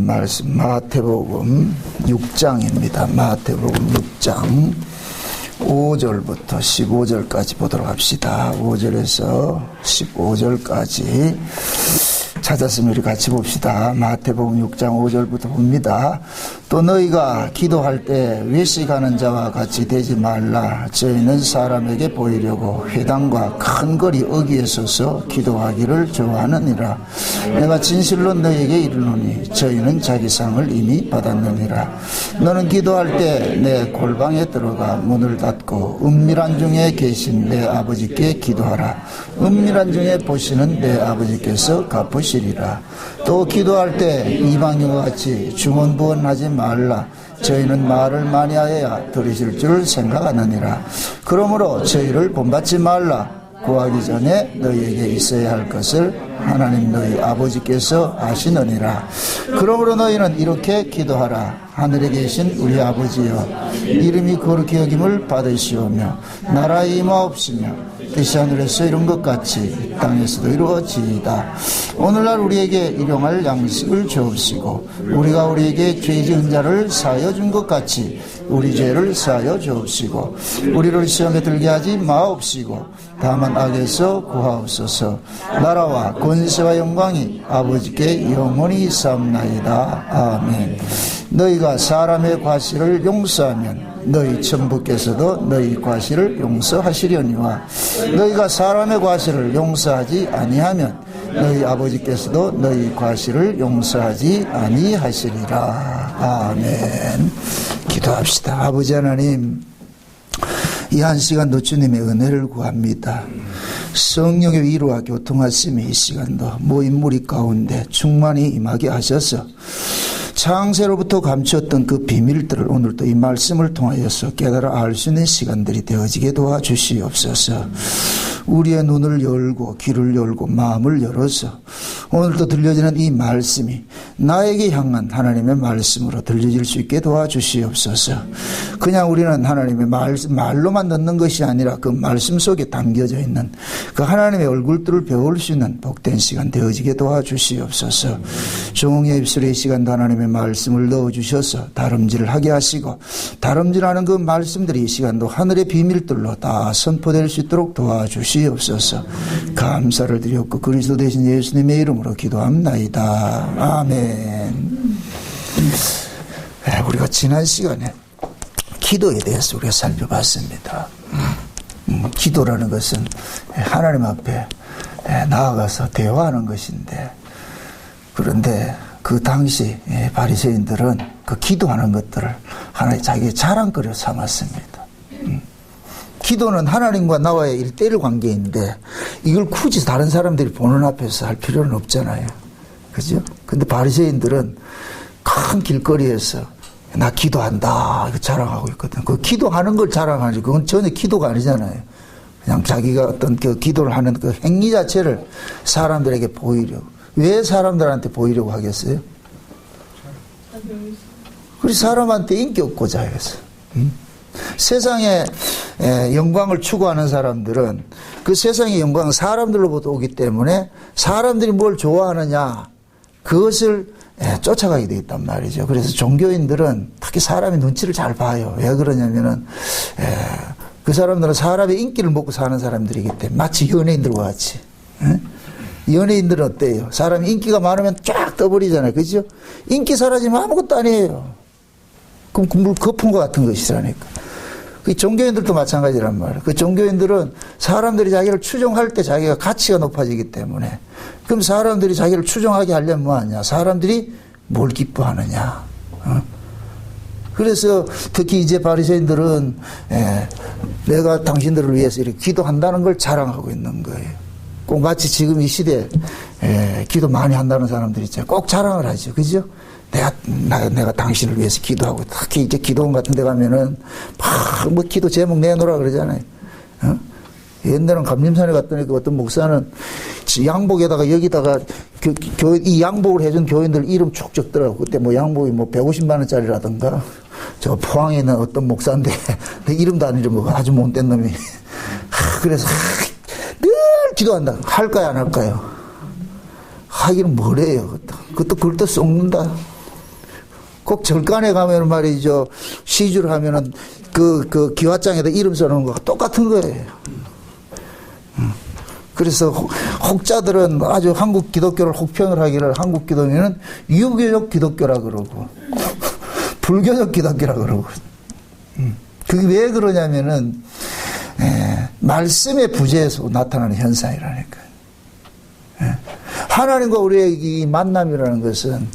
말씀 마태복음 6장입니다. 마태복음 6장 5절부터 15절까지 보도록 합시다. 5절에서 15절까지 찾았으면 우리 같이 봅시다. 마태복음 6장 5절부터 봅니다. 또 너희가 기도할 때 외식하는 자와 같이 되지 말라. 저희는 사람에게 보이려고 회당과 큰 거리 어귀에 서서 기도하기를 좋아하느니라. 내가 진실로 너희에게 이르노니 저희는 자기 상을 이미 받았느니라. 너는 기도할 때 내 골방에 들어가 문을 닫고 은밀한 중에 계신 내 아버지께 기도하라. 은밀한 중에 보시는 내 아버지께서 갚으시리라. 또 기도할 때 이방인과 같이 중언부언하지 말라. 저희는 말을 많이 하여야 들으실 줄 생각하느니라. 그러므로 저희를 본받지 말라. 구하기 전에 너희에게 있어야 할 것을 하나님 너희 아버지께서 아시느니라. 그러므로 너희는 이렇게 기도하라. 하늘에 계신 우리 아버지여, 이름이 거룩히 여김을 받으시오며 나라에 임하옵시며 뜻이 하늘에서 이룬 것 같이 땅에서도 이루어지이다. 오늘날 우리에게 일용할 양식을 주옵시고 우리가 우리에게 죄 지은 자를 사하여 준 것 같이 우리 죄를 사하여 주옵시고 우리를 시험에 들게 하지 마옵시고 다만 악에서 구하옵소서. 나라와 권세와 영광이 아버지께 영원히 있사옵나이다. 아멘. 너희가 사람의 과실을 용서하면 너희 천부께서도 너희 과실을 용서하시려니와 너희가 사람의 과실을 용서하지 아니하면 너희 아버지께서도 너희 과실을 용서하지 아니하시리라. 아멘. 기도합시다. 아버지 하나님, 이 한 시간도 주님의 은혜를 구합니다. 성령의 위로와 교통하심이 이 시간도 모인 무리 가운데 충만히 임하게 하셔서 창세로부터 감추었던 그 비밀들을 오늘도 이 말씀을 통하여서 깨달아 알 수 있는 시간들이 되어지게 도와주시옵소서. 우리의 눈을 열고 귀를 열고 마음을 열어서 오늘도 들려지는 이 말씀이 나에게 향한 하나님의 말씀으로 들려질 수 있게 도와주시옵소서. 그냥 우리는 하나님의 말로만 듣는 것이 아니라 그 말씀 속에 담겨져 있는 그 하나님의 얼굴들을 배울 수 있는 복된 시간 되어지게 도와주시옵소서. 종의 입술의 시간도 하나님의 말씀을 넣어주셔서 다름질을 하게 하시고 다름질하는 그 말씀들이 이 시간도 하늘의 비밀들로 다 선포될 수 있도록 도와주시옵소서. 감사를 드렸고 그리스도 되신 예수님의 이름으로 기도합나이다. 아멘. 우리가 지난 시간에 기도에 대해서 우리가 살펴봤습니다. 기도라는 것은 하나님 앞에 나아가서 대화하는 것인데, 그런데 그 당시 바리새인들은 그 기도하는 것들을 하나의 자기의 자랑거리로 삼았습니다. 기도는 하나님과 나와의 1:1 관계인데 이걸 굳이 다른 사람들이 보는 앞에서 할 필요는 없잖아요. 그죠? 근데 바리새인들은 큰 길거리에서 나 기도한다 이거 자랑하고 있거든. 그 기도하는 걸 자랑하지 그건 전혀 기도가 아니잖아요. 그냥 자기가 어떤 그 기도를 하는 그 행위 자체를 사람들에게 보이려고. 왜 사람들한테 보이려고 하겠어요? 그래서 사람한테 인기 얻고자 하겠어요. 세상의 영광을 추구하는 사람들은 그 세상의 영광은 사람들로부터 오기 때문에 사람들이 뭘 좋아하느냐 그것을 쫓아가게 돼 있단 말이죠. 그래서 종교인들은 특히 사람의 눈치를 잘 봐요. 왜 그러냐면은 그 사람들은 사람의 인기를 먹고 사는 사람들이기 때문에 마치 연예인들과 같이. 연예인들은 어때요? 사람이 인기가 많으면 쫙 떠버리잖아요. 그죠? 인기 사라지면 아무것도 아니에요. 그럼 물 거품 것 같은 것이라니까. 그 종교인들도 마찬가지란 말이에요. 그 종교인들은 사람들이 자기를 추종할 때 자기가 가치가 높아지기 때문에. 그럼 사람들이 자기를 추종하게 하려면 뭐 하냐? 사람들이 뭘 기뻐하느냐? 그래서 특히 이제 바리새인들은 내가 당신들을 위해서 이렇게 기도한다는 걸 자랑하고 있는 거예요. 꼭 마치 지금 이 시대에 기도 많이 한다는 사람들이 있잖아요. 꼭 자랑을 하죠. 그죠? 내가 당신을 위해서 기도하고, 특히 이제 기도원 같은 데 가면은 막 뭐 기도 제목 내놓으라 그러잖아요. 옛날엔 감림산에 갔더니 그 어떤 목사는 양복에다가 여기다가 이 양복을 해준 교인들 이름 쭉 적더라고. 그때 뭐 양복이 뭐 150만 원짜리라든가 저 포항에 있는 어떤 목사인데 내 이름도 안 잊어먹어. 아주 못된 놈이. 그래서 늘 기도한다. 할까요 안 할까요? 하기는 뭐래요. 그것도 긁어 썩는다. 꼭 절간에 가면 말이죠. 시주를 하면은 그 기와장에다 이름 써놓은 거가 똑같은 거예요. 그래서 혹자들은 아주 한국 기독교를 혹평을 하기를 한국 기독교는 유교적 기독교라 그러고 불교적 기독교라 그러고 그게 왜 그러냐면은 말씀의 부재에서 나타나는 현상이라니까요. 하나님과 우리의 이 만남이라는 것은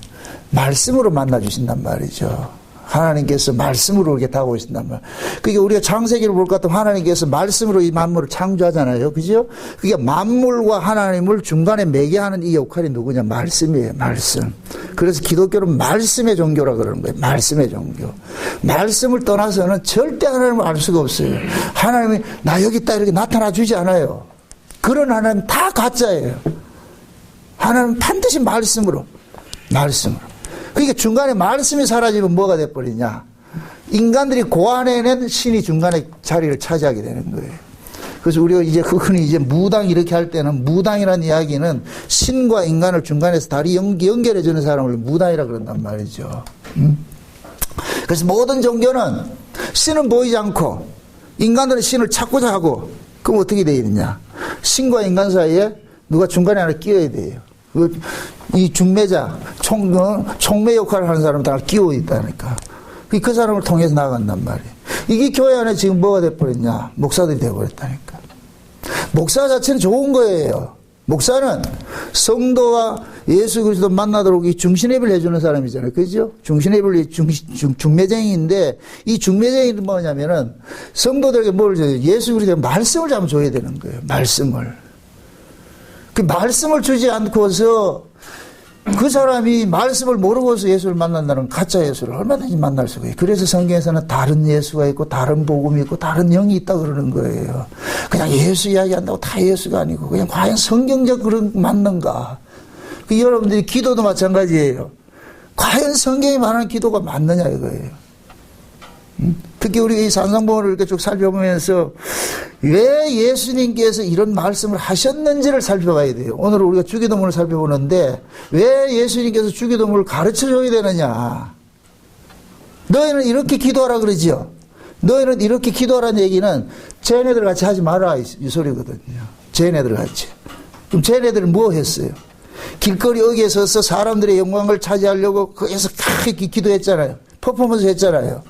말씀으로 만나주신단 말이죠. 하나님께서 말씀으로 이렇게 다가오신단 말이에요. 그게 우리가 창세기를 볼 것 같으면 하나님께서 말씀으로 이 만물을 창조하잖아요. 그죠? 그게 만물과 하나님을 중간에 매개하는 이 역할이 누구냐? 말씀이에요. 말씀. 그래서 기독교는 말씀의 종교라 그러는 거예요. 말씀의 종교. 말씀을 떠나서는 절대 하나님을 알 수가 없어요. 하나님이 나 여기 있다 이렇게 나타나 주지 않아요. 그런 하나님 다 가짜예요. 하나님은 반드시 말씀으로. 그러니까 중간에 말씀이 사라지면 뭐가 돼버리냐. 인간들이 고안해낸 신이 중간에 자리를 차지하게 되는 거예요. 그래서 우리가 이제 흔히 이제 무당 이렇게 할 때는 무당이라는 이야기는 신과 인간을 중간에서 다리 연결해주는 사람을 무당이라 그런단 말이죠. 그래서 모든 종교는 신은 보이지 않고 인간들은 신을 찾고자 하고 그럼 어떻게 되어 있느냐. 신과 인간 사이에 누가 중간에 하나 끼어야 돼요. 이 중매자, 총매 역할을 하는 사람은 다 끼워 있다니까. 그 사람을 통해서 나간단 말이에요. 이게 교회 안에 지금 뭐가 돼버렸냐. 목사들이 돼버렸다니까. 목사 자체는 좋은 거예요. 목사는 성도와 예수 그리스도 만나도록 이 중신예배를 해주는 사람이잖아요. 그죠? 중신예배를 중매쟁이인데 이 중매쟁이는 뭐냐면은 성도들에게 뭘 줘요? 예수 그리스도의 말씀을 좀 줘야 되는 거예요. 말씀을. 그 말씀을 주지 않고서 그 사람이 말씀을 모르고서 예수를 만난다는 가짜 예수를 얼마든지 만날 수가 있어요. 그래서 성경에서는 다른 예수가 있고 다른 복음이 있고 다른 영이 있다 그러는 거예요. 그냥 예수 이야기한다고 다 예수가 아니고 그냥 과연 성경적 그런 맞는가. 그 여러분들이 기도도 마찬가지예요. 과연 성경이 말하는 기도가 맞느냐 이거예요. 특히 우리 이 산상봉을 이렇게 쭉 살펴보면서 왜 예수님께서 이런 말씀을 하셨는지를 살펴봐야 돼요. 오늘 우리가 주기도문을 살펴보는데 왜 예수님께서 주기도문을 가르쳐줘야 되느냐. 너희는 이렇게 기도하라 그러지요. 너희는 이렇게 기도하라는 얘기는 쟤네들 같이 하지 마라 이 소리거든요. 쟤네들 같이. 그럼 쟤네들은 뭐 했어요? 길거리 어귀에 서서 사람들의 영광을 차지하려고 거기서 크게 기도했잖아요. 퍼포먼스 했잖아요.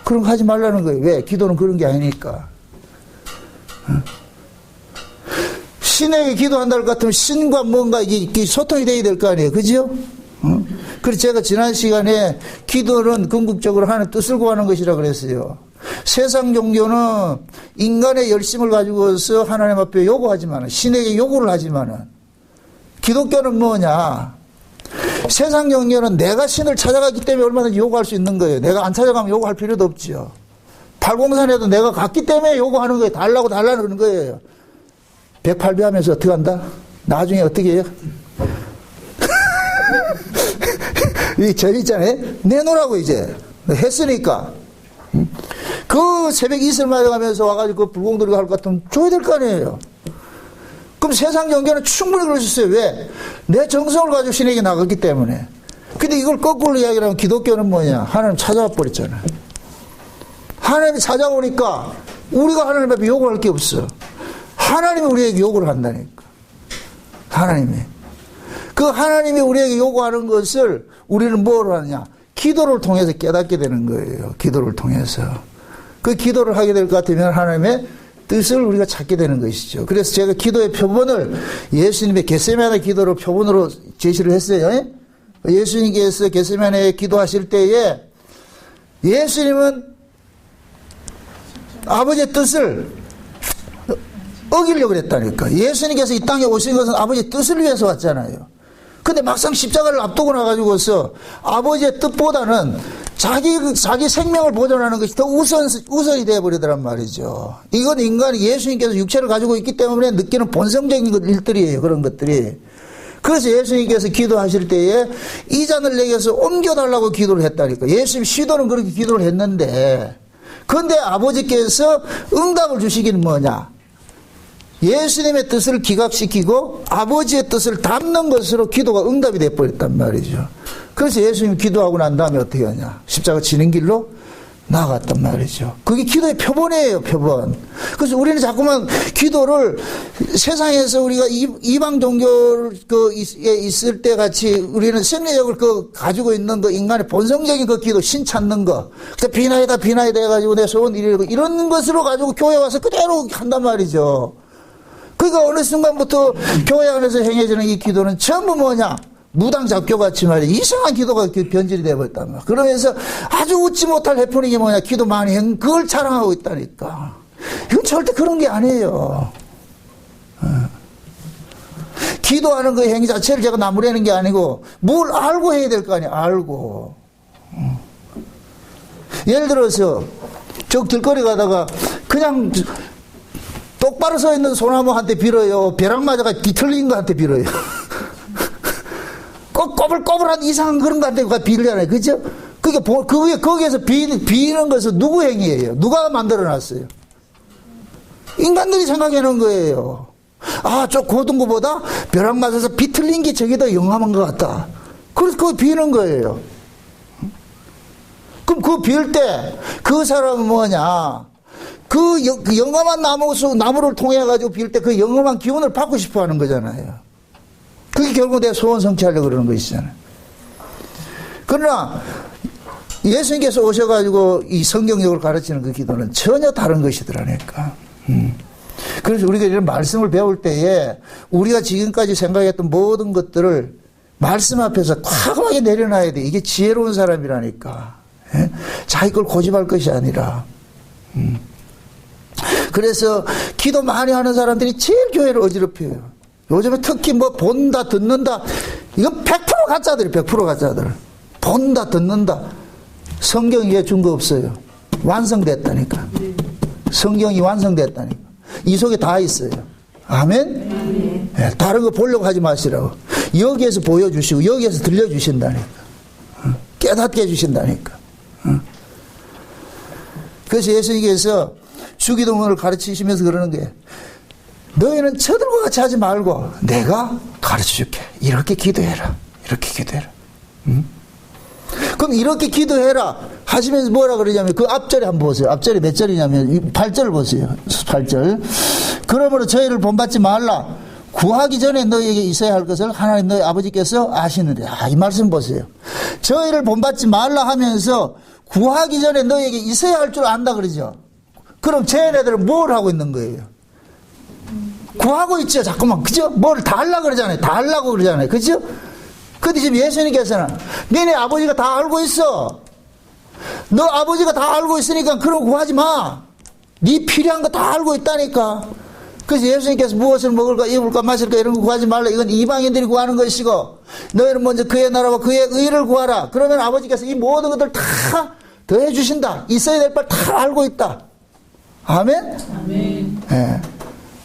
그런 거 하지 말라는 거예요. 왜? 기도는 그런 게 아니니까. 신에게 기도한다 할 것 같으면 신과 뭔가 이게 소통이 돼야 될 거 아니에요. 그죠? 그래서 제가 지난 시간에 기도는 궁극적으로 하나님 뜻을 구하는 것이라 그랬어요. 세상 종교는 인간의 열심을 가지고서 하나님 앞에 요구하지만은, 신에게 요구를 하지만은, 기독교는 뭐냐? 세상 종교는 내가 신을 찾아갔기 때문에 얼마든지 요구할 수 있는 거예요. 내가 안 찾아가면 요구할 필요도 없지요. 팔공산에도 내가 갔기 때문에 요구하는 거예요. 달라는 거예요. 108배 하면서 어떻게 한다? 나중에 어떻게 해요? 이 재밌잖아요. 내놓으라고 이제. 했으니까. 그 새벽 이슬 맞아가면서 와가지고 그 불공들이가 할 것 같으면 줘야 될 거 아니에요. 그럼 세상 종교는 충분히 그럴 수 있어요. 왜? 내 정성을 가지고 신에게 나갔기 때문에. 근데 이걸 거꾸로 이야기를 하면 기독교는 뭐냐? 하나님 찾아와 버렸잖아요. 하나님이 찾아오니까 우리가 하나님 앞에 요구할 게 없어. 하나님이 우리에게 요구를 한다니까. 하나님이. 그 하나님이 우리에게 요구하는 것을 우리는 뭐로 하느냐? 기도를 통해서 깨닫게 되는 거예요. 기도를 통해서. 그 기도를 하게 될 것 같으면 하나님의 뜻을 우리가 찾게 되는 것이죠. 그래서 제가 기도의 표본을 예수님의 겟세마네 기도로 표본으로 제시를 했어요. 예수님께서 겟세마네 기도하실 때에 예수님은 아버지의 뜻을 어기려고 그랬다니까. 예수님께서 이 땅에 오신 것은 아버지의 뜻을 위해서 왔잖아요. 근데 막상 십자가를 앞두고 나가지고서 아버지의 뜻보다는 자기 생명을 보존하는 것이 더 우선이 되어버리더란 말이죠. 이건 인간이 예수님께서 육체를 가지고 있기 때문에 느끼는 본성적인 일들이에요. 그런 것들이. 그래서 예수님께서 기도하실 때에 이 잔을 내게서 옮겨달라고 기도를 했다니까. 예수님 시도는 그렇게 기도를 했는데, 그런데 아버지께서 응답을 주시기는 뭐냐? 예수님의 뜻을 기각시키고 아버지의 뜻을 담는 것으로 기도가 응답이 되어버렸단 말이죠. 그래서 예수님이 기도하고 난 다음에 어떻게 하냐. 십자가 지는 길로 나아갔단 말이죠. 그게 기도의 표본이에요, 표본. 그래서 우리는 자꾸만 기도를 세상에서 우리가 이방 종교에 있을 때 같이 우리는 생리력을 가지고 있는 인간의 본성적인 기도, 신 찾는 거. 비나이다 해가지고 내 소원 이루고 이런 것으로 가지고 교회 와서 그대로 한단 말이죠. 그러니까 어느 순간부터 교회 안에서 행해지는 이 기도는 전부 뭐냐? 무당 잡교같이 말이야. 이상한 기도가 변질이 되어버렸단 말이야. 그러면서 아주 웃지 못할 해프닝이 뭐냐. 기도 많이 한 그걸 자랑하고 있다니까. 이건 절대 그런 게 아니에요. 기도하는 그 행위 자체를 제가 나무라는 게 아니고 뭘 알고 해야 될 거 아니야. 알고. 예를 들어서 저 길거리 가다가 그냥 똑바로 서 있는 소나무한테 빌어요. 벼락 맞아가 뒤틀린 거한테 빌어요. 꼬불꼬불한 이상한 그런 거한테 빌잖아요. 그죠? 거기에서 비는 것은 누구 행위예요? 누가 만들어 놨어요? 인간들이 생각해 놓은 거예요. 아, 저 고등부보다 벼락 맞아서 비틀린 게 저게 더 영험한 것 같다. 그래서 그거 비는 거예요. 그럼 그거 빌 때 그 사람은 뭐냐? 그 영험한 나무를 통해 가지고 빌 때 그 영험한 기운을 받고 싶어 하는 거잖아요. 그게 결국 내 소원 성취하려고 그러는 것이잖아요. 그러나 예수님께서 오셔가지고 이 성경적으로 가르치는 그 기도는 전혀 다른 것이더라니까. 그래서 우리가 이런 말씀을 배울 때에 우리가 지금까지 생각했던 모든 것들을 말씀 앞에서 과감하게 내려놔야 돼. 이게 지혜로운 사람이라니까. 예? 자기 걸 고집할 것이 아니라. 그래서 기도 많이 하는 사람들이 제일 교회를 어지럽혀요. 요즘에 특히 뭐 본다 듣는다 이건 100% 가짜들이 100% 가짜들. 본다 듣는다. 성경 위에 준 거 없어요. 완성됐다니까. 성경이 완성됐다니까. 이 속에 다 있어요. 아멘? 네, 다른 거 보려고 하지 마시라고. 여기에서 보여주시고 여기에서 들려주신다니까. 깨닫게 해주신다니까. 그래서 예수님께서 주기도문을 가르치시면서 그러는 게 너희는 저들과 같이 하지 말고 내가 가르쳐줄게. 이렇게 기도해라. 이렇게 기도해라. 그럼 이렇게 기도해라 하시면서 뭐라 그러냐면 그 앞절에 한번 보세요. 앞절이 몇 절이냐면 8절 보세요. 8절. 그러므로 저희를 본받지 말라. 구하기 전에 너희에게 있어야 할 것을 하나님 너희 아버지께서 아시느니라. 이 말씀 보세요. 저희를 본받지 말라 하면서 구하기 전에 너희에게 있어야 할 줄 안다 그러죠. 그럼 쟤네들은 뭘 하고 있는 거예요? 구하고 있죠. 자꾸만. 그죠? 뭘 다 하려고 그러잖아요. 다 하려고 그러잖아요. 그죠? 근데 지금 예수님께서는 너네 아버지가 다 알고 있어. 너 아버지가 다 알고 있으니까 그런 거 구하지 마. 네 필요한 거 다 알고 있다니까. 그래서 예수님께서 무엇을 먹을까 입을까 마실까 이런 거 구하지 말라. 이건 이방인들이 구하는 것이고 너희는 먼저 그의 나라와 그의 의를 구하라. 그러면 아버지께서 이 모든 것들 다 더해 주신다. 있어야 될 바 다 알고 있다. 아멘? 아멘. 네.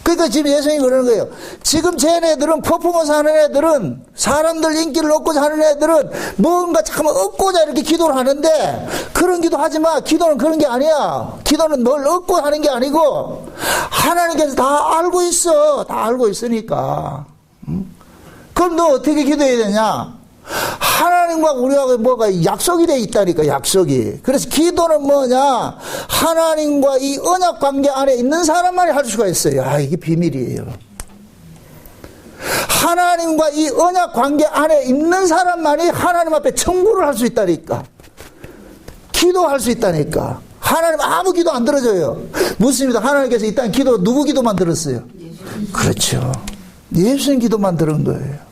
그러니까 지금 예수님이 그러는 거예요. 지금 쟤네들은 퍼포먼스 하는 애들은 사람들 인기를 얻고자 하는 애들은 뭔가 잠깐만 얻고자 이렇게 기도를 하는데 그런 기도 하지 마. 기도는 그런 게 아니야. 기도는 널 얻고 하는 게 아니고 하나님께서 다 알고 있어. 다 알고 있으니까. 그럼 너 어떻게 기도해야 되냐? 하나님과 우리하고 뭐가 약속이 돼 있다니까. 약속이. 그래서 기도는 뭐냐? 하나님과 이 언약 관계 안에 있는 사람만이 할 수가 있어요. 아, 이게 비밀이에요. 하나님과 이 언약 관계 안에 있는 사람만이 하나님 앞에 청구를 할 수 있다니까. 기도할 수 있다니까. 하나님 아무 기도 안 들어줘요. 묻습니다. 하나님께서 이 땅 기도 누구 기도만 들었어요? 그렇죠. 예수님 기도만 들은 거예요.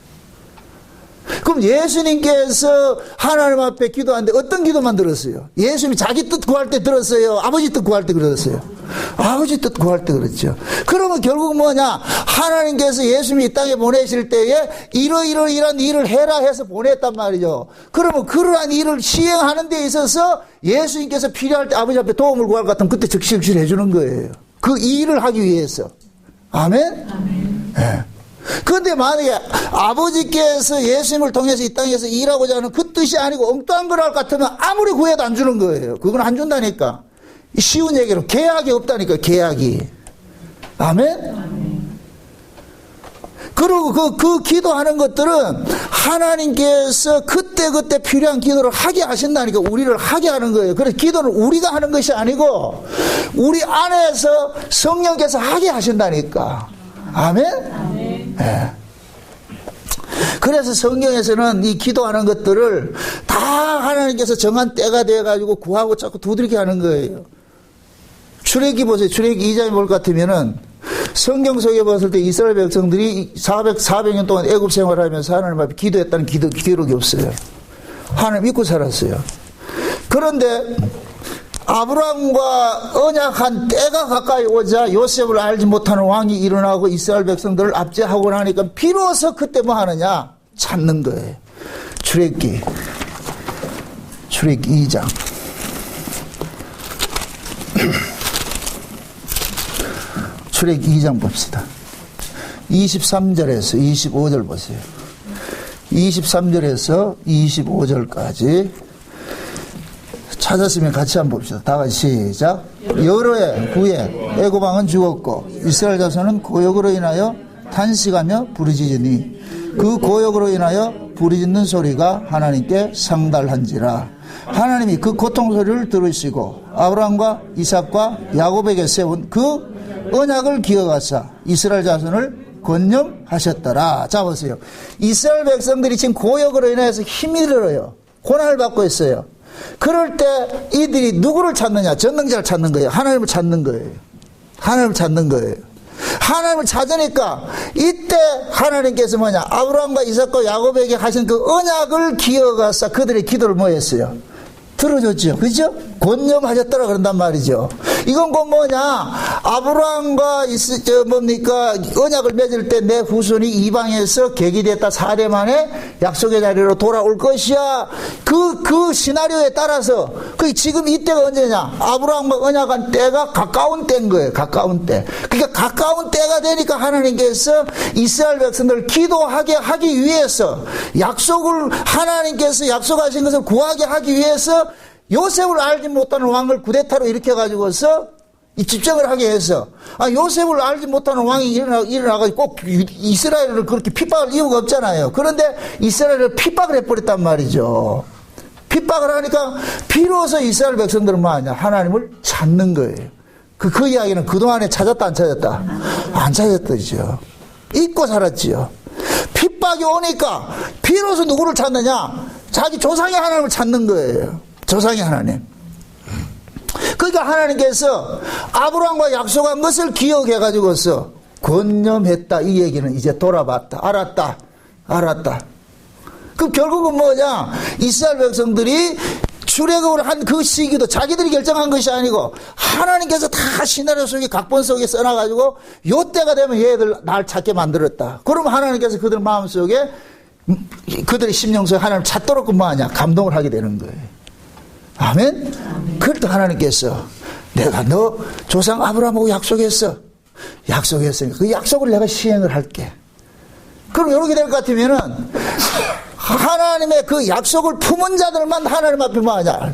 그럼 예수님께서 하나님 앞에 기도하는데 어떤 기도만 들었어요? 예수님이 자기 뜻 구할 때 들었어요? 아버지 뜻 구할 때 들었어요? 아버지 뜻 구할 때 그랬죠. 그러면 결국 뭐냐? 하나님께서 예수님이 이 땅에 보내실 때에 이러이러이런 일을 해라 해서 보냈단 말이죠. 그러면 그러한 일을 시행하는 데 있어서 예수님께서 필요할 때 아버지 앞에 도움을 구할 것 같으면 그때 즉시 해주는 거예요. 그 일을 하기 위해서. 아멘? 아멘. 네. 그런데 만약에 아버지께서 예수님을 통해서 이 땅에서 일하고자 하는 그 뜻이 아니고 엉뚱한 걸 할 것 같으면 아무리 구해도 안 주는 거예요. 그건 안 준다니까. 쉬운 얘기로 계약이 없다니까. 계약이. 아멘? 그리고 그 기도하는 것들은 하나님께서 그때그때 필요한 기도를 하게 하신다니까. 우리를 하게 하는 거예요. 그래서 기도는 우리가 하는 것이 아니고 우리 안에서 성령께서 하게 하신다니까. 아멘? 아멘. 네. 그래서 성경에서는 이 기도하는 것들을 다 하나님께서 정한 때가 돼가지고 구하고 자꾸 두들게 하는 거예요. 출애기 보세요. 출애기 2장에 볼 것 같으면은 성경 속에 봤을 때 이스라엘 백성들이 400년 동안 애굽 생활을 하면서 하나님 앞에 기도했다는 기록이 없어요. 하나님 믿고 살았어요. 그런데 아브라함과 언약한 때가 가까이 오자 요셉을 알지 못하는 왕이 일어나고 이스라엘 백성들을 압제하고 나니까 비로소 그때 뭐 하느냐? 찾는 거예요. 출애기 2장. 출애기 2장 봅시다. 23절에서 25절 보세요. 23절에서 25절까지 찾았으면 같이 한번 봅시다. 다 같이 시작. 여러 해 후에 애굽 왕은 죽었고 이스라엘 자손은 고역으로 인하여 탄식하며 부르짖으니 그 고역으로 인하여 부르짖는 소리가 하나님께 상달한지라. 하나님이 그 고통 소리를 들으시고 아브라함과 이삭과 야곱에게 세운 그 언약을 기억하사 이스라엘 자손을 권념하셨더라. 자 보세요. 이스라엘 백성들이 지금 고역으로 인해서 힘이 들어요. 고난을 받고 있어요. 그럴 때 이들이 누구를 찾느냐? 전능자를 찾는 거예요. 하나님을 찾는 거예요. 하나님을 찾는 거예요. 하나님을 찾으니까 이때 하나님께서 뭐냐? 아브라함과 이삭과 야곱에게 하신 그 언약을 기억하사 그들의 기도를 뭐 했어요? 들어줬죠. 그죠? 권념하셨더라 그런단 말이죠. 이건 곧 뭐냐? 아브라함과 뭡니까? 언약을 맺을 때 내 후손이 이방에서 계기됐다 4대 만에 약속의 자리로 돌아올 것이야. 그 시나리오에 따라서 지금 이때가 언제냐? 아브라함과 언약한 때가 가까운 때인 거예요. 가까운 때. 그러니까 가까운 때가 되니까 하나님께서 이스라엘 백성들을 기도하게 하기 위해서 약속을 하나님께서 약속하신 것을 구하게 하기 위해서 요셉을 알지 못하는 왕을 구데타로 일으켜가지고서 이 집정을 하게 해서 요셉을 알지 못하는 왕이 일어나가지고 꼭 이스라엘을 그렇게 핍박할 이유가 없잖아요. 그런데 이스라엘을 핍박을 해버렸단 말이죠. 핍박을 하니까 비로소 이스라엘 백성들은 뭐하냐? 하나님을 찾는 거예요. 그 이야기는 그동안에 찾았다 안 찾았다? 안 찾았더죠. 잊고 살았지요. 핍박이 오니까 비로소 누구를 찾느냐? 자기 조상의 하나님을 찾는 거예요. 조상의 하나님. 그러니까 하나님께서 아브라함과 약속한 것을 기억해가지고서 권념했다. 이 얘기는 이제 돌아봤다. 알았다. 그럼 결국은 뭐냐? 이스라엘 백성들이 출애굽을 한 그 시기도 자기들이 결정한 것이 아니고 하나님께서 다 시나리오 속에 각본 속에 써놔가지고 요때가 되면 얘들 날 찾게 만들었다. 그러면 하나님께서 그들 마음속에 그들의 심령 속에 하나님을 찾도록 뭐하냐? 감동을 하게 되는 거예요. 아멘? 그럴 때 하나님께서 내가 너 조상 아브라함하고 약속했으니까 그 약속을 내가 시행을 할게. 그럼 이렇게 될 것 같으면은 하나님의 그 약속을 품은 자들만 하나님 앞에 뭐하냐?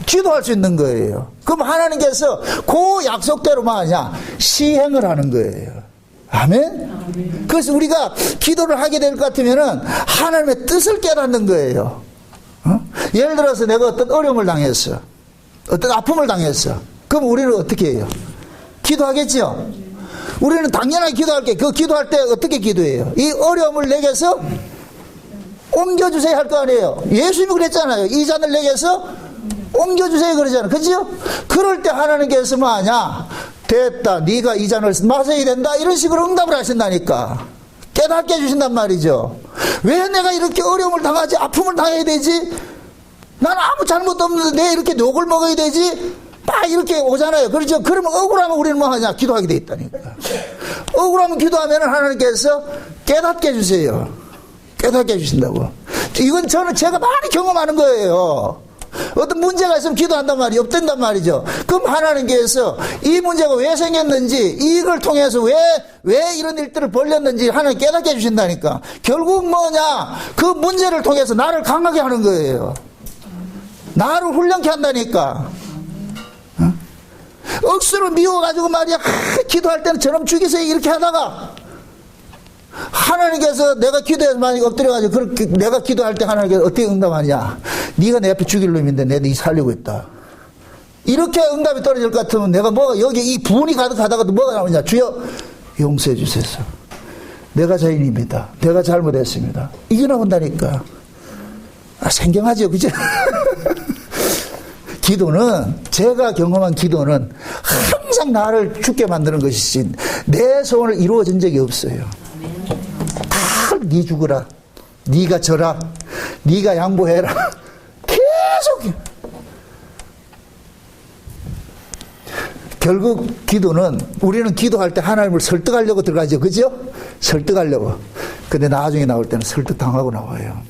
기도할 수 있는 거예요. 그럼 하나님께서 그 약속대로 뭐하냐? 시행을 하는 거예요. 아멘? 그래서 우리가 기도를 하게 될 것 같으면은 하나님의 뜻을 깨닫는 거예요. 예를 들어서 내가 어떤 어려움을 당했어. 어떤 아픔을 당했어. 그럼 우리는 어떻게 해요? 기도하겠죠? 우리는 당연하게 기도할게. 그 기도할 때 어떻게 기도해요? 이 어려움을 내게서 옮겨주세요 할 거 아니에요. 예수님이 그랬잖아요. 이 잔을 내게서 옮겨주세요 그러잖아요. 그죠? 그럴 때 하나님께서 뭐하냐? 됐다. 네가 이 잔을 마셔야 된다. 이런 식으로 응답을 하신다니까. 깨닫게 해주신단 말이죠. 왜 내가 이렇게 어려움을 당하지? 아픔을 당해야 되지? 나는 아무 잘못도 없는데 내 이렇게 욕을 먹어야 되지? 막 이렇게 오잖아요. 그렇죠? 그러면 억울하면 우리는 뭐 하냐? 기도하게 돼 있다니까. 억울하면 기도하면 하나님께서 깨닫게 해주세요. 깨닫게 해주신다고. 이건 제가 많이 경험하는 거예요. 어떤 문제가 있으면 기도한단 말이 없단단 말이죠. 그럼 하나님께서 이 문제가 왜 생겼는지, 이걸 통해서 왜 이런 일들을 벌렸는지 하나님 깨닫게 해주신다니까. 결국 뭐냐? 그 문제를 통해서 나를 강하게 하는 거예요. 나를 훈련케 한다니까. 억수로 미워가지고 말이야. 기도할 때는 저놈 죽이세요 이렇게 하다가 하나님께서 내가 기도해서 만약에 엎드려가지고 그렇게 내가 기도할 때 하나님께서 어떻게 응답하냐. 네가 내 앞에 죽일 놈인데 내가 네 살리고 있다. 이렇게 응답이 떨어질 것 같으면 내가 뭐가 여기 이 분이 가득하다가도 뭐가 나오냐. 주여 용서해 주세요. 내가 죄인입니다. 내가 잘못했습니다. 이게 나온다니까. 생경하죠. 그죠? 기도는 제가 경험한 기도는 항상 나를 죽게 만드는 것이지 내 소원을 이루어진 적이 없어요. 다 네 죽어라. 네가 져라. 네가 양보해라. 계속. 결국 기도는 우리는 기도할 때 하나님을 설득하려고 들어가죠. 그죠? 설득하려고. 근데 나중에 나올 때는 설득당하고 나와요.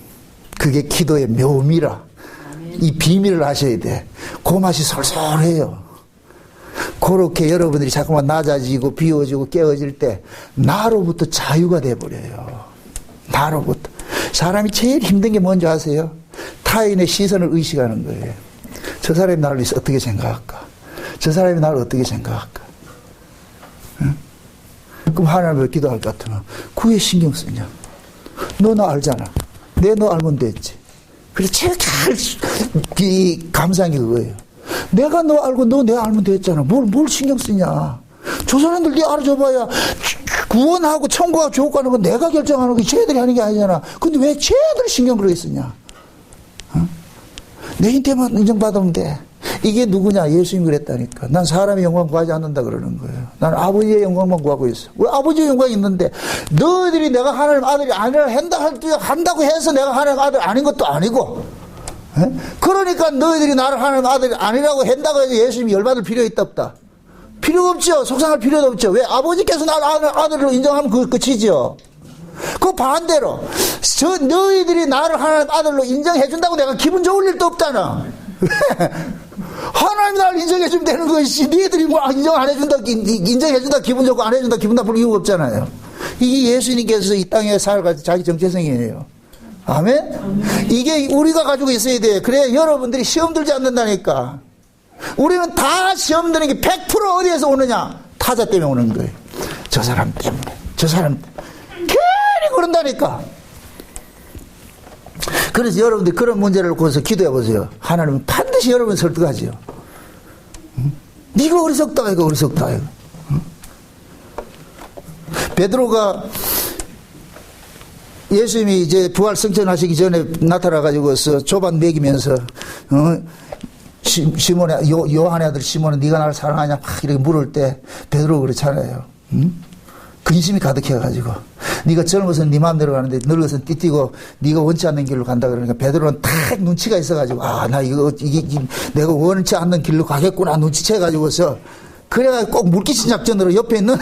그게 기도의 묘미라. 이 비밀을 아셔야 돼. 그 맛이 솔솔해요. 그렇게 여러분들이 자꾸만 낮아지고 비워지고 깨어질 때 나로부터 자유가 돼버려요. 나로부터. 사람이 제일 힘든 게 뭔지 아세요? 타인의 시선을 의식하는 거예요. 저 사람이 나를 어떻게 생각할까? 저 사람이 나를 어떻게 생각할까? 응? 그럼 하나님을 기도할 것 같으면 그게 신경 쓰냐? 너 나 알잖아. 내 너 알면 됐지. 그래서 제일 감사한 게 그거예요. 내가 너 알고 너 내 알면 됐잖아. 뭘 신경 쓰냐. 저 사람들 네 알아줘봐야 구원하고 천국하고 지옥 가는 건 내가 결정하는 거 쟤들이 하는 게 아니잖아. 근데 왜 쟤들 신경 그러겠느냐. 어? 내 인태만 인정받으면 돼. 이게 누구냐? 예수님이 그랬다니까. 난 사람의 영광 구하지 않는다 그러는 거예요. 난 아버지의 영광만 구하고 있어. 왜 아버지의 영광이 있는데 너희들이 내가 하나님 아들이 아니라 한다고 해서 내가 하나님 아들 아닌 것도 아니고 에? 그러니까 너희들이 나를 하나님 아들이 아니라고 한다고 해서 예수님이 열받을 필요 있다 없다? 필요가 없죠. 속상할 필요도 없죠. 왜? 아버지께서 나를 아들로 인정하면 끝이죠. 그 반대로 너희들이 나를 하나님 아들로 인정해 준다고 내가 기분 좋을 일도 없잖아. 왜? 하나님이 나를 인정해주면 되는 것이지 니들이 뭐 인정 안 해준다 인정해준다 기분 좋고 안 해준다 기분 나쁠 이유가 없잖아요. 이게 예수님께서 이 땅에 살아가지고 자기 정체성이에요. 아멘? 이게 우리가 가지고 있어야 돼. 그래 여러분들이 시험 들지 않는다니까. 우리는 다 시험 드는 게 100% 어디에서 오느냐? 타자 때문에 오는 거예요. 저 사람 때문에 저 사람 때문에 괜히 그런다니까. 그래서 여러분들 그런 문제를 놓고서 기도해 보세요. 하나님은 반드시 여러분 설득하지요. 응? 네가 어리석다 이거 어리석다 이거. 응? 베드로가 예수님이 이제 부활 승천하시기 전에 나타나 가지고서 조반 먹이면서 시몬의 요한의 아들 시몬은 네가 나를 사랑하냐 막 이렇게 물을 때 베드로가 그렇잖아요. 응? 근심이 가득해가지고 네가 젊어서는 네 마음대로 가는데 늙어서는 띠띠고 네가 원치 않는 길로 간다 그러니까 베드로는 딱 눈치가 있어가지고 나 이게 내가 원치 않는 길로 가겠구나 눈치채가지고서 그래가지고 꼭 물귀신 작전으로 옆에 있는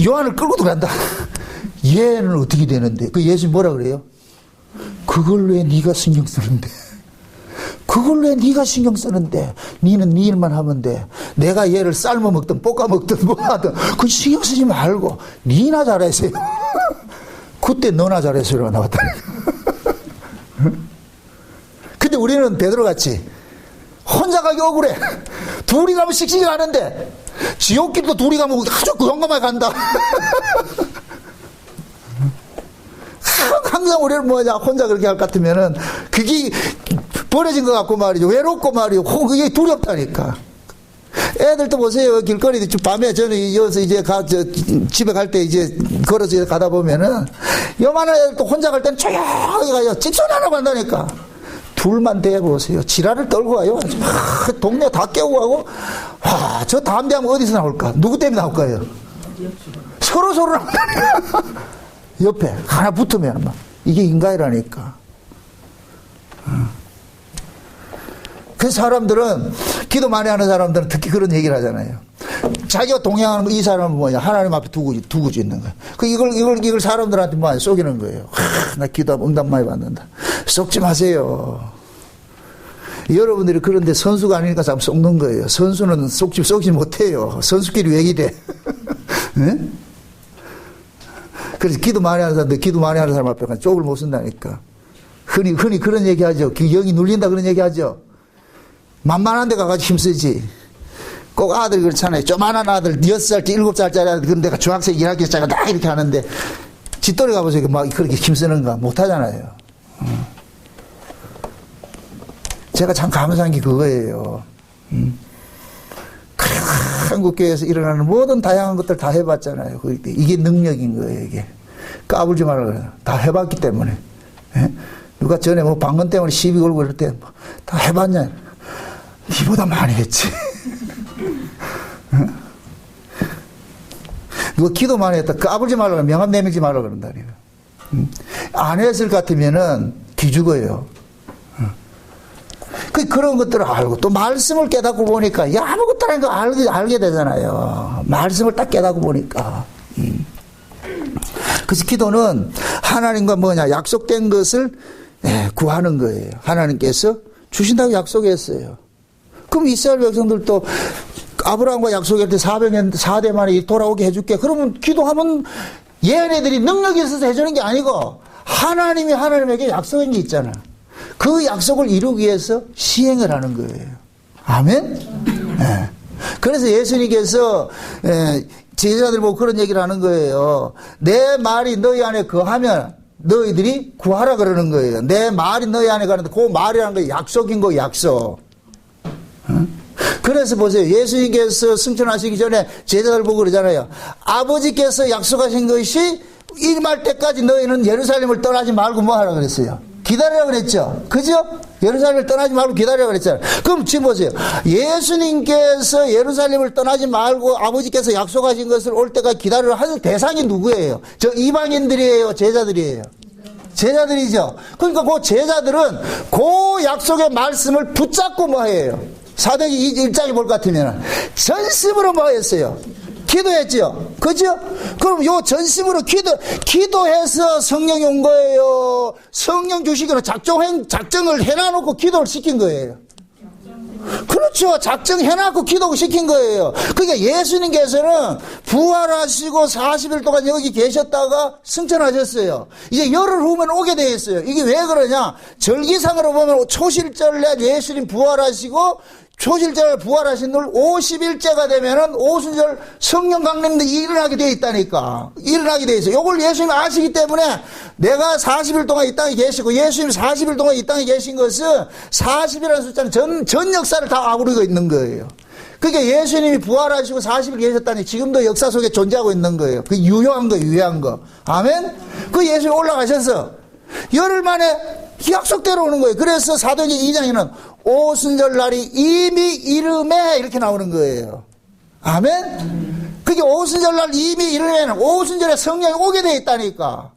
요한을 끌고 들어간다. 얘는 어떻게 되는데 그 예수님 뭐라 그래요? 그걸 왜 네가 신경 쓰는데 그걸 왜 네가 신경 쓰는데 니는 네 일만 하면 돼. 내가 얘를 삶아 먹든 볶아 먹든 뭐 하든 그 신경 쓰지 말고 니나 잘하세요. 그때 너나 잘했어요가 나왔다니까. 근데 우리는 베드로같이 혼자 가기 억울해. 둘이 가면 씩씩이 가는데 지옥길도 둘이 가면 아주 그 용감하게 간다. 항상 우리는 뭐냐 혼자 그렇게 할 것 같으면은 그게 버려진 것 같고 말이죠. 외롭고 말이죠. 그게 두렵다니까. 애들도 보세요. 길거리 밤에 저는 여기서 이제 집에 갈 때 이제 걸어서 가다 보면은 요만한 애들도 혼자 갈 때는 조용하게 가요. 찝소리 안 하고 간다니까. 둘만 대보세요. 지랄을 떨고 가요. 동네 다 깨우고 가고. 와, 저 다음 대하면 어디서 나올까? 누구 때문에 나올까요? 서로 나온다니까. 옆에 하나 붙으면 막 이게 인간이라니까. 그 사람들은 기도 많이 하는 사람들은 특히 그런 얘기를 하잖아요. 자기가 동행하는 거 이 사람은 뭐냐 하나님 앞에 두고 있는 거야. 그 이걸 사람들한테 뭐 쏘기는 거예요. 나 기도하면 응답 많이 받는다. 쏘지 마세요. 여러분들이 그런데 선수가 아니니까 자꾸 쏘는 거예요. 선수는 쏘지 못해요. 선수끼리 왜 이래? 네? 그래서 기도 많이 하는 사람 앞에 가서 쪽을 못 쓴다니까. 흔히 그런 얘기 하죠. 영이 눌린다 그런 얘기 하죠. 만만한 데 가가지고 힘쓰지. 꼭 아들이 그렇잖아요. 조만한 아들, 6살짜리, 7살짜리 아들, 그런 데가 중학생 1학년짜리가 다 이렇게 하는데, 집돌이 가보세요. 막 그렇게 힘쓰는가 못하잖아요. 제가 참 감사한 게 그거예요. 한국교회에서 일어나는 모든 다양한 것들 다 해봤잖아요. 이게 능력인 거예요, 이게. 까불지 말라 그래요. 다 해봤기 때문에. 예? 누가 전에 뭐 방언 때문에 시비 걸고 그럴 때 다 해봤냐? 이보다 많이 했지. 누가 기도 많이 했다. 까불지 말라, 명함 내밀지 말라 그런다니까. 안 했을 것 같으면은 기죽어요. 그런 것들을 알고 또 말씀을 깨닫고 보니까 야, 아무것도 아닌 거 알게 되잖아요. 말씀을 딱 깨닫고 보니까. 그래서 기도는 하나님과 뭐냐 약속된 것을 구하는 거예요. 하나님께서 주신다고 약속했어요. 그럼 이스라엘 백성들도 아브라함과 약속할 때 400대 만에 돌아오게 해줄게. 그러면 기도하면 얘네들이 능력이 있어서 해주는 게 아니고 하나님이 하나님에게 약속한 게 있잖아. 그 약속을 이루기 위해서 시행을 하는 거예요. 아멘? 네. 그래서 예수님께서 제자들 보고 그런 얘기를 하는 거예요. 내 말이 너희 안에 거하면 너희들이 구하라 그러는 거예요. 내 말이 너희 안에 가는데 그 말이라는 게 약속인 거 약속. 그래서 보세요. 예수님께서 승천하시기 전에 제자들 보고 그러잖아요. 아버지께서 약속하신 것이 임할 때까지 너희는 예루살렘을 떠나지 말고 뭐 하라 그랬어요? 기다리라고 그랬죠. 그죠? 예루살렘을 떠나지 말고 기다리라고 그랬잖아요. 그럼 지금 보세요. 예수님께서 예루살렘을 떠나지 말고 아버지께서 약속하신 것을 올 때까지 기다리라 하는 대상이 누구예요? 저 이방인들이에요? 제자들이에요? 제자들이죠. 그러니까 그 제자들은 그 약속의 말씀을 붙잡고 뭐 해요? 사도행전 1장에 볼 것 같으면 전심으로 뭐 했어요? 기도했죠. 그죠? 그럼 요 전심으로 기도해서 성령이 온 거예요. 성령 주시기로 작정을 해놔놓고 기도를 시킨 거예요. 그렇죠. 작정해놓고 기도를 시킨 거예요. 그러니까 예수님께서는 부활하시고 40일 동안 여기 계셨다가 승천하셨어요. 이제 열흘 후면 오게 되어 있어요. 이게 왜 그러냐? 절기상으로 보면 초실절날 예수님 부활하시고 초실절 부활하신 날 50일째가 되면은 오순절 성령 강림도 일어나게 되어 있다니까. 일어나게 되어 있어요. 이걸 예수님이 아시기 때문에 내가 40일 동안 이 땅에 계시고 예수님 40일 동안 이 땅에 계신 것은 40이라는 숫자는 전 역사를 다 아우르고 있는 거예요. 그러니까 예수님이 부활하시고 40일 계셨다니 지금도 역사 속에 존재하고 있는 거예요. 그 유효한 거, 유효한 거. 아멘? 그 예수님이 올라가셔서 열흘 만에 약속대로 오는 거예요. 그래서 사도행전 2장에는 오순절 날이 이미 이름에 이렇게 나오는 거예요. 아멘? 그게 오순절 날 이미 이름에는 오순절에 성령이 오게 돼 있다니까.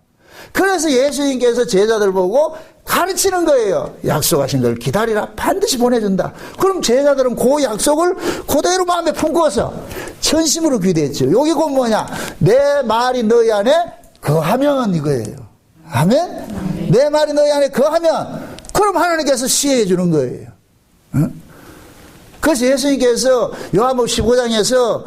그래서 예수님께서 제자들 보고 가르치는 거예요. 약속하신 걸 기다리라. 반드시 보내준다. 그럼 제자들은 그 약속을 그대로 마음에 품고서 전심으로 기도했죠. 여기 곧 뭐냐? 내 말이 너희 안에 거하면 이거예요. 아멘? 내 말이 너희 안에 거하면 그럼 하나님께서 시행해 주는 거예요. 응? 그래서 예수님께서 요한복음 15장에서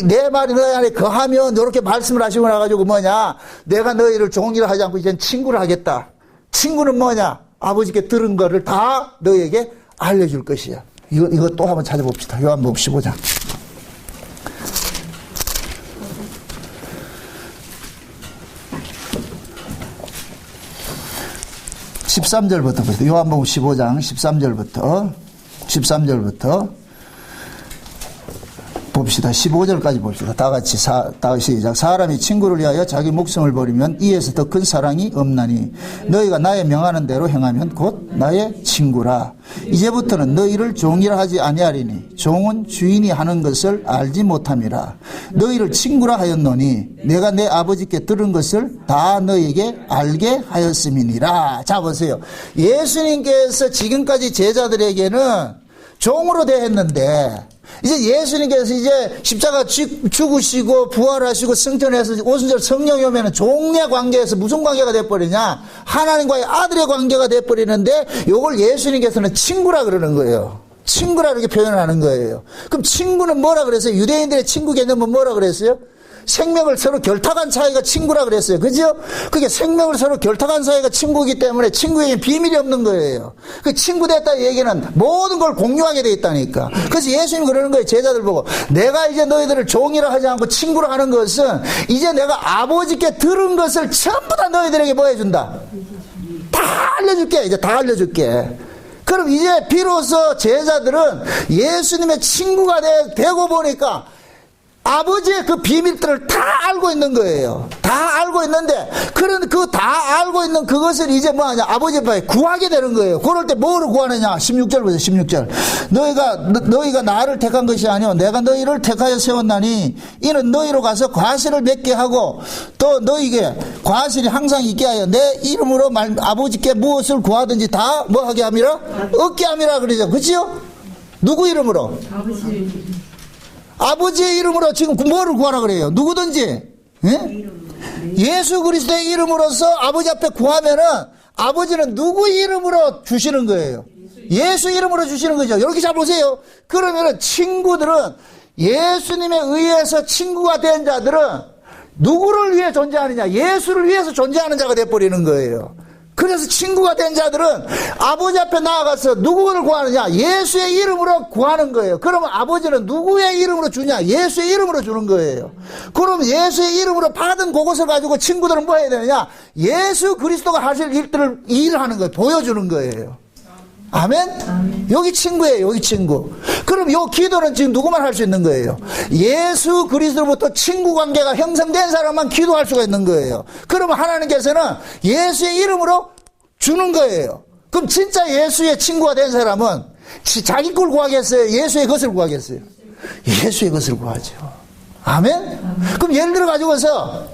내 말이 너희 안에 거하면 이렇게 말씀을 하시고 나가지고 뭐냐? 내가 너희를 종이라 하지 않고 이제는 친구를 하겠다. 친구는 뭐냐? 아버지께 들은 거를 다 너희에게 알려줄 것이야. 이거 또 한번 찾아봅시다. 요한복음 15장. 13절부터 보세요. 요한복음 15장 13절부터 봅시다. 15절까지 봅시다. 다 같이 시작. 사람이 친구를 위하여 자기 목숨을 버리면 이에서 더 큰 사랑이 없나니 너희가 나의 명하는 대로 행하면 곧 나의 친구라. 이제부터는 너희를 종이라 하지 아니하리니 종은 주인이 하는 것을 알지 못함이라. 너희를 친구라 하였노니 내가 내 아버지께 들은 것을 다 너희에게 알게 하였음이니라. 자 보세요. 예수님께서 지금까지 제자들에게는 종으로 대했는데 이제 예수님께서 이제 십자가 죽으시고 부활하시고 승천해서 오순절 성령이 오면 종의 관계에서 무슨 관계가 돼버리냐? 하나님과의 아들의 관계가 돼버리는데 이걸 예수님께서는 친구라 그러는 거예요. 친구라 이렇게 표현을 하는 거예요. 그럼 친구는 뭐라 그랬어요? 유대인들의 친구 개념은 뭐라 그랬어요? 생명을 서로 결탁한 사이가 친구라 그랬어요. 그죠? 그게 생명을 서로 결탁한 사이가 친구이기 때문에 친구에게 비밀이 없는 거예요. 그 친구 됐다 얘기는 모든 걸 공유하게 돼 있다니까. 그래서 예수님 그러는 거예요. 제자들 보고 내가 이제 너희들을 종이라 하지 않고 친구라 하는 것은 이제 내가 아버지께 들은 것을 전부 다 너희들에게 뭐 해준다? 다 알려줄게. 이제 다 알려줄게. 그럼 이제 비로소 제자들은 예수님의 친구가 되고 보니까 아버지의 그 비밀들을 다 알고 있는 거예요. 다 알고 있는데, 그런 그 다 알고 있는 그것을 이제 뭐 하냐, 아버지 앞에 구하게 되는 거예요. 그럴 때 뭐를 구하느냐? 16절 보세요, 16절. 너희가 나를 택한 것이 아니오 내가 너희를 택하여 세웠나니, 이는 너희로 가서 과실을 맺게 하고, 또 너희에게 과실이 항상 있게 하여 내 이름으로 아버지께 무엇을 구하든지 다 뭐 하게 함이라? 얻게 함이라 그러죠. 그치요? 누구 이름으로? 아버지의 이름으로 지금 뭐를 구하라 그래요? 누구든지. 예? 예수 그리스도의 이름으로서 아버지 앞에 구하면은 아버지는 누구 이름으로 주시는 거예요? 예수 이름으로 주시는 거죠. 이렇게 잘 보세요. 그러면은 친구들은 예수님에 의해서 친구가 된 자들은 누구를 위해 존재하느냐? 예수를 위해서 존재하는 자가 돼버리는 거예요. 그래서 친구가 된 자들은 아버지 앞에 나아가서 누구를 구하느냐? 예수의 이름으로 구하는 거예요. 그러면 아버지는 누구의 이름으로 주냐? 예수의 이름으로 주는 거예요. 그럼 예수의 이름으로 받은 그것을 가지고 친구들은 뭐 해야 되느냐? 예수 그리스도가 하실 일을 하는 거예요. 보여주는 거예요. 아멘? 여기 친구예요. 여기 친구. 그럼 요 기도는 지금 누구만 할 수 있는 거예요? 예수 그리스도로부터 친구 관계가 형성된 사람만 기도할 수가 있는 거예요. 그러면 하나님께서는 예수의 이름으로 주는 거예요. 그럼 진짜 예수의 친구가 된 사람은 자기 걸 구하겠어요? 예수의 것을 구하겠어요? 예수의 것을 구하죠. 아멘? 그럼 예를 들어 가지고서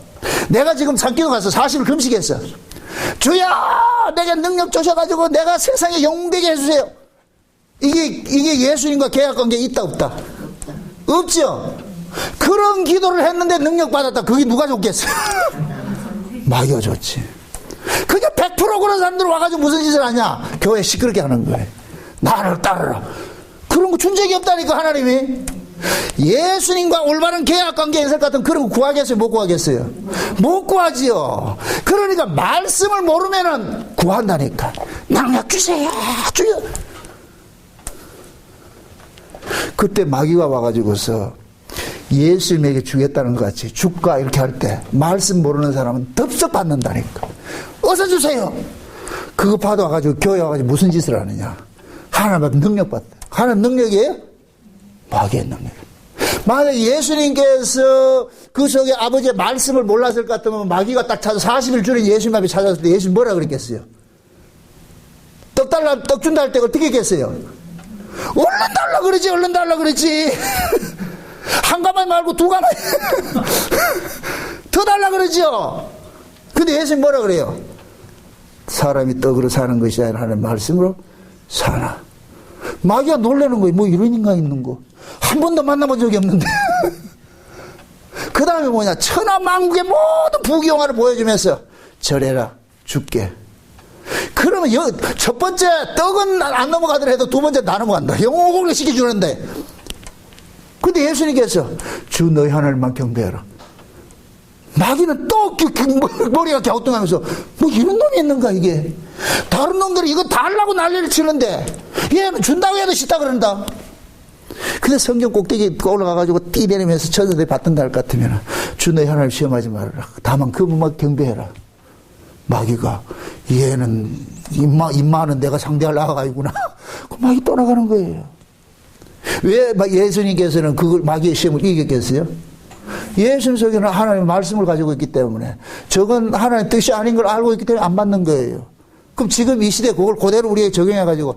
내가 지금 산기도 가서 40일 금식했어. 주여 내게 능력 주셔가지고 내가 세상에 영웅되게 해주세요. 이게 예수님과 계약관계에 있다 없다? 없죠. 그런 기도를 했는데 능력 받았다. 그게 누가 줬겠어요? 마귀가 줬지. 그게 100% 그런 사람들 와가지고 무슨 짓을 하냐? 교회 시끄럽게 하는 거예요. 나를 따르라. 그런 거 준 적이 없다니까 하나님이. 예수님과 올바른 계약관계에 있을 것 같은 그런 거 구하겠어요? 못 구하겠어요? 못 구하지요. 그러니까 말씀을 모르면은 구한다니까. 능력 주세요 주여. 그때 마귀가 와가지고서 예수님에게 주겠다는 것 같이 주가 이렇게 할 때 말씀 모르는 사람은 덥석 받는다니까. 어서 주세요. 그거 받아가지고 교회 와가지고 무슨 짓을 하느냐? 하나님 앞에 능력 받다. 하나님 능력이에요? 마귀의 능력. 만약 예수님께서 그 속에 아버지의 말씀을 몰랐을 것 같으면 마귀가 딱 찾아 40일 줄인 예수님 앞에 찾았을 때 예수님 뭐라 그랬겠어요? 떡 준다 할 때 어떻게 했겠어요? 얼른 달라 그러지, 얼른 달라 그러지. 한 가마이 말고 두 가마이 더 달라 그러죠. 근데 예수님 뭐라 그래요? 사람이 떡으로 사는 것이 아니라 하는 말씀으로 사나. 마귀가 놀라는 거예요. 뭐 이런 인간 있는 거. 한 번도 만나본 적이 없는데. 그 다음에 뭐냐. 천하만국의 모든 부귀영화를 보여주면서 절해라. 줄게. 그러면 첫 번째 떡은 안 넘어가더라도 두 번째 다 넘어간다. 영혼을 시켜주는데. 근데 예수님께서 주 너희 하나님만 경배하라. 마귀는 또 머리가 갸우뚱하면서 뭐 이런 놈이 있는가 이게. 다른 놈들이 이거 달라고 난리를 치는데 얘는 준다고 해도 싫다 그런다. 근데 성경 꼭대기 올라가가지고 뛰내리면서 천사들이 받든다 할 것 같으면 주 너희 하나님 시험하지 말아라. 다만 그분만 경배해라. 마귀가 얘는 입마는 내가 상대할 나가가지구나. 그 마귀 떠나가는 거예요. 왜 예수님께서는 그걸 마귀의 시험을 이겼겠어요? 예수님 속에는 하나님의 말씀을 가지고 있기 때문에 저건 하나님의 뜻이 아닌 걸 알고 있기 때문에 안 받는 거예요. 그럼 지금 이 시대에 그걸 그대로 우리에게 적용해가지고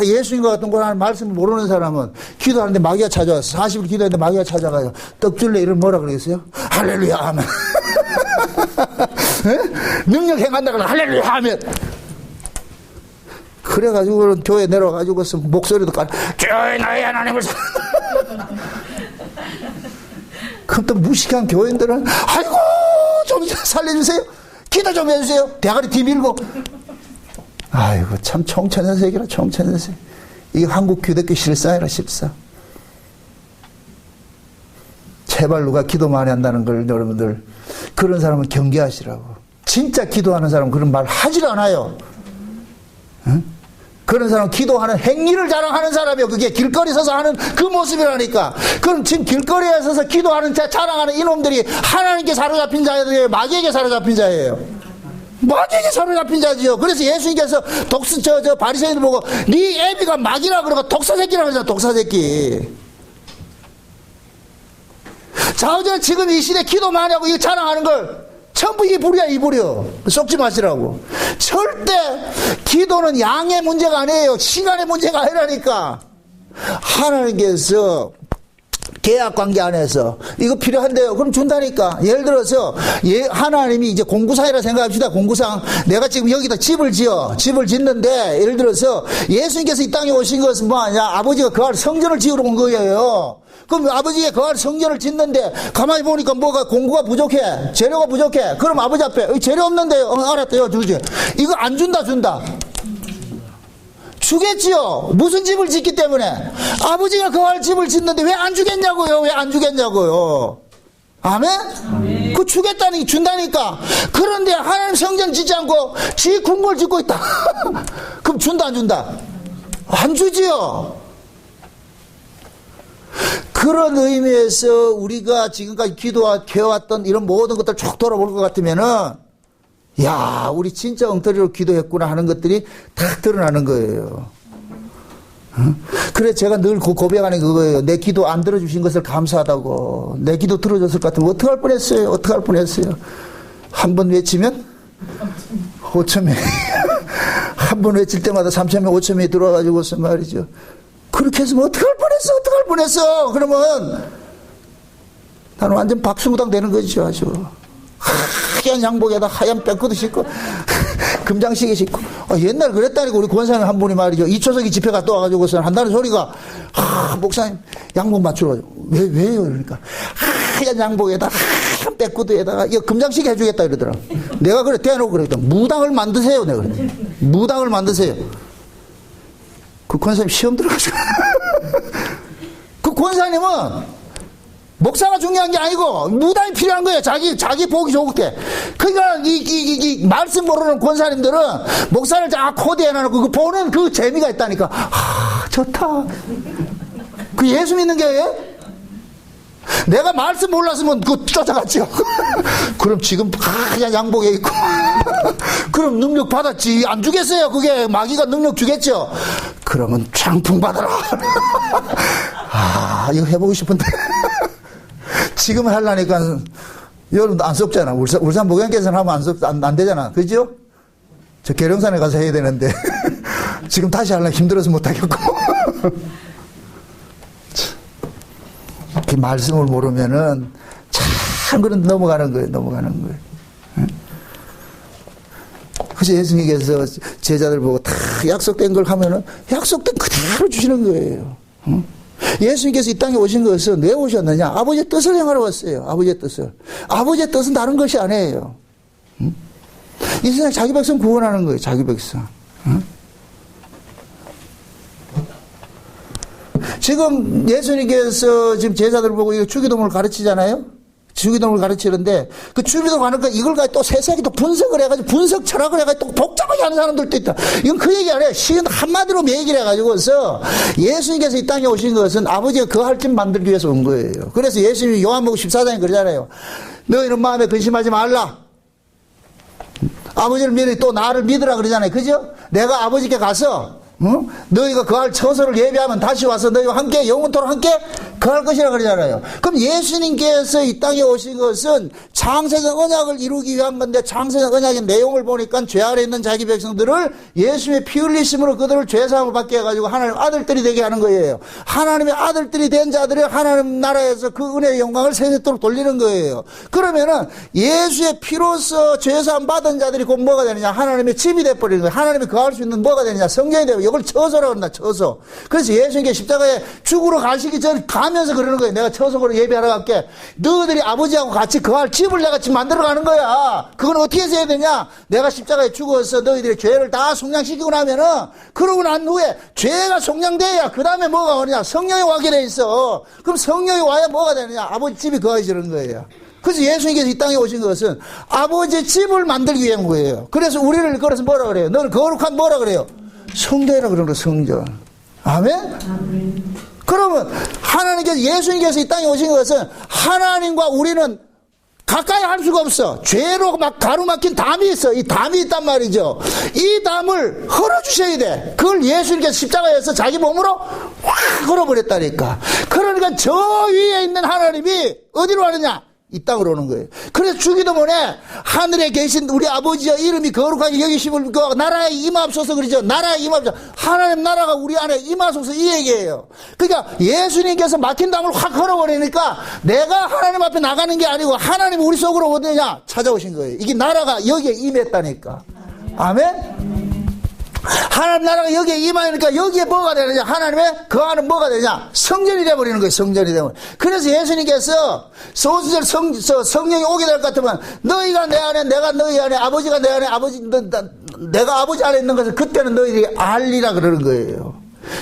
예수님과 같은 거 하는 말씀을 모르는 사람은 기도하는데 마귀가 찾아와서 40일 기도했는데 마귀가 찾아가요. 떡 줄래? 이런 뭐라 그러겠어요? 할렐루야 하면 능력 행한다 그러면 할렐루야 하면 그래가지고는 교회 내려가지고서 목소리도 주여 너희 하나님을 그럼 또 무식한 교인들은 아이고 좀 살려주세요. 기도 좀 해주세요. 대가리 뒤밀고. 아이고 참 청천연색이라 청천연색. 이게 한국 기독교 실상이라 실상. 제발 누가 기도 많이 한다는 걸 여러분들 그런 사람은 경계하시라고. 진짜 기도하는 사람은 그런 말 하질 않아요. 응? 그런 사람은 기도하는 행위를 자랑하는 사람이요. 그게 길거리 서서 하는 그 모습이라니까. 그럼 지금 길거리에 서서 기도하는 자랑하는 이놈들이 하나님께 사로잡힌 자들이에요, 마귀에게 사로잡힌 자예요? 마귀에게 사로잡힌 자지요. 그래서 예수님께서 바리새인들 보고 네 애비가 마귀라 그러고 독사새끼라 그러잖아. 독사새끼. 자, 어제 지금 이 시대 기도 많이 하고 이거 자랑하는 걸 전부 이불이야, 이불이요. 속지 마시라고. 절대 기도는 양의 문제가 아니에요. 시간의 문제가 아니라니까. 하나님께서 계약 관계 안에서 이거 필요한데요. 그럼 준다니까. 예를 들어서 하나님이 이제 공구상이라 생각합시다. 공구상. 내가 지금 여기다 집을 짓는데 예를 들어서 예수님께서 이 땅에 오신 것은 뭐 아니야? 아버지가 그 안에 성전을 지으러 온 거예요. 그럼 아버지가 그 안에 성전을 짓는데 가만히 보니까 뭐가 공구가 부족해. 재료가 부족해. 그럼 아버지 앞에 재료 없는데요. 알았대요. 주지. 이거 안 준다. 주겠지요. 무슨 집을 짓기 때문에. 아버지가 그 안에 집을 짓는데 왜 안 주겠냐고요. 왜 안 주겠냐고요. 아멘? 그 주겠다니 준다니까. 그런데 하나님 성전 짓지 않고 지 궁궐 짓고 있다. 그럼 준다 안 준다? 안 주지요. 그런 의미에서 우리가 지금까지 기도해왔던 이런 모든 것들 쭉 돌아볼 것 같으면은, 야, 우리 진짜 엉터리로 기도했구나 하는 것들이 다 드러나는 거예요. 그래, 제가 늘 고백하는 그거예요. 내 기도 안 들어주신 것을 감사하다고. 내 기도 들어줬을 것 같으면 어떡할 뻔했어요. 한 번 외치면 5,000명. 한 번 외칠 때마다 3,000명, 5,000명이 들어와가지고서 말이죠. 그렇게 했으면 어떡할 뻔했어. 그러면 나는 완전 박수무당 되는 거죠. 아주 하얀 양복에다 하얀 백구도 신고 금장시계 신고. 옛날 그랬다니까. 우리 권사님 한 분이 말이죠. 이초석이 집회 갔다 와가지고서 한다는 소리가, 목사님 양복 맞추라고. 왜요? 그러니까 하얀 양복에다 하얀 백구두에다가 이거 금장시계 해주겠다 이러더라. 내가 그래 대놓고 그랬더니 무당을 만드세요. 내가 그랬더니 무당을 만드세요. 그 권사님 시험 들어가서 그 권사님은 목사가 중요한 게 아니고 무당이 필요한 거예요. 자기 보기 좋게. 그러니까 이 말씀 모르는 권사님들은 목사를 쫙 코디해 놔놓고 그 보는 그 재미가 있다니까. 좋다. 그 예수 믿는 게 내가 말씀 몰랐으면 그거 쫓아갔죠. 그럼 지금 하얀 양복에 있고 그럼 능력 받았지. 안 주겠어요. 그게 마귀가 능력 주겠죠. 그러면 장풍 받아라. 이거 해보고 싶은데 지금 하려니까 여러분도 안 썩잖아. 울산 목양께서는 하면 안 되잖아. 그죠? 저 계룡산에 가서 해야 되는데 지금 다시 하려면 힘들어서 못하겠고. 그 말씀을 모르면은 참 그런 넘어가는 거예요. 그래서 예수님께서 제자들 보고 다 약속된 걸 하면은 약속된 그대로 주시는 거예요. 예수님께서 이 땅에 오신 것은 왜 오셨느냐? 아버지의 뜻을 행하러 왔어요. 아버지의 뜻을. 아버지의 뜻은 다른 것이 아니에요. 이 세상 자기 백성 구원하는 거예요. 자기 백성. 지금 예수님께서 지금 제자들 보고 이거 주기도문을 가르치잖아요. 주기도문을 가르치는데 그 주기도 가니까 이걸 가지고 또 세세하게 또 분석을 해가지고 분석 철학을 해가지고 또 복잡하게 하는 사람들도 있다. 이건 그 얘기 아니에요. 쉬운 한마디로 얘기를 해가지고서 예수님께서 이 땅에 오신 것은 아버지가 거할 집 만들기 위해서 온 거예요. 그래서 예수님이 요한복음 14장에 그러잖아요. 너희는 마음에 근심하지 말라. 아버지를 믿으니 또 나를 믿으라 그러잖아요. 그죠? 내가 아버지께 가서 너희가 거할 처소를 예비하면 다시 와서 너희와 함께 영원토록 함께 거할 것이라 그러잖아요. 그럼 예수님께서 이 땅에 오신 것은 창세전 언약을 이루기 위한 건데 창세전 언약의 내용을 보니까 죄 아래 있는 자기 백성들을 예수님의 피 흘리심으로 그들을 죄사함을 받게 해가지고 하나님 아들들이 되게 하는 거예요. 하나님의 아들들이 된 자들이 하나님 나라에서 그 은혜의 영광을 세세토록 돌리는 거예요. 그러면은 예수의 피로서 죄사함 받은 자들이 곧 뭐가 되느냐? 하나님의 집이 돼버리는 거예요. 하나님이 거할 수 있는 뭐가 되느냐? 성전이 되고 이걸 처소라고 한다, 처소. 그래서 예수님께 십자가에 죽으러 가시기 전 가면서 그러는 거예요. 내가 처소로 예배하러 갈게. 너희들이 아버지하고 같이 거할 집을 내가 지금 만들어 가는 거야. 그건 어떻게 해서 해야 되냐? 내가 십자가에 죽어서 너희들의 죄를 다 속량시키고 나면은, 그러고 난 후에 죄가 속량돼야 그 다음에 뭐가 오느냐? 성령이 와게 돼 있어. 그럼 성령이 와야 뭐가 되느냐? 아버지 집이 거하시는 거예요. 그래서 예수님께서 이 땅에 오신 것은 아버지 집을 만들기 위한 거예요. 그래서 우리를 그래서 뭐라 그래요? 너는 거룩한 뭐라 그래요? 성도라 그러는 거예요, 성전. 아멘? 그러면 하나님께서, 예수님께서 이 땅에 오신 것은 하나님과 우리는 가까이 할 수가 없어. 죄로 막 가로막힌 담이 있어. 이 담이 있단 말이죠. 이 담을 헐어주셔야 돼. 그걸 예수님께서 십자가에서 자기 몸으로 확 헐어버렸다니까. 그러니까 저 위에 있는 하나님이 어디로 가느냐? 이 땅으로 오는 거예요. 그래서 주기도문에 하늘에 계신 우리 아버지여 이름이 거룩하게 여기심을 그 나라에 임하옵소서 그러죠. 나라에 임하옵소서. 하나님 나라가 우리 안에 임하소서 이 얘기예요. 그러니까 예수님께서 막힌 담을 확 헐어버리니까 내가 하나님 앞에 나가는 게 아니고 하나님 우리 속으로 어디냐 찾아오신 거예요. 이게 나라가 여기에 임했다니까. 아멘? 하나님 나라가 여기에 임하니까 여기에 뭐가 되느냐? 하나님의 그 안은 뭐가 되느냐? 성전이 되어버리는 거예요. 성전이 되면. 그래서 예수님께서 소수절 성령이 오게 될 것 같으면 너희가 내 안에 내가 너희 안에 아버지가 내 안에 내가 아버지 안에 있는 것을 그때는 너희들이 알리라 그러는 거예요.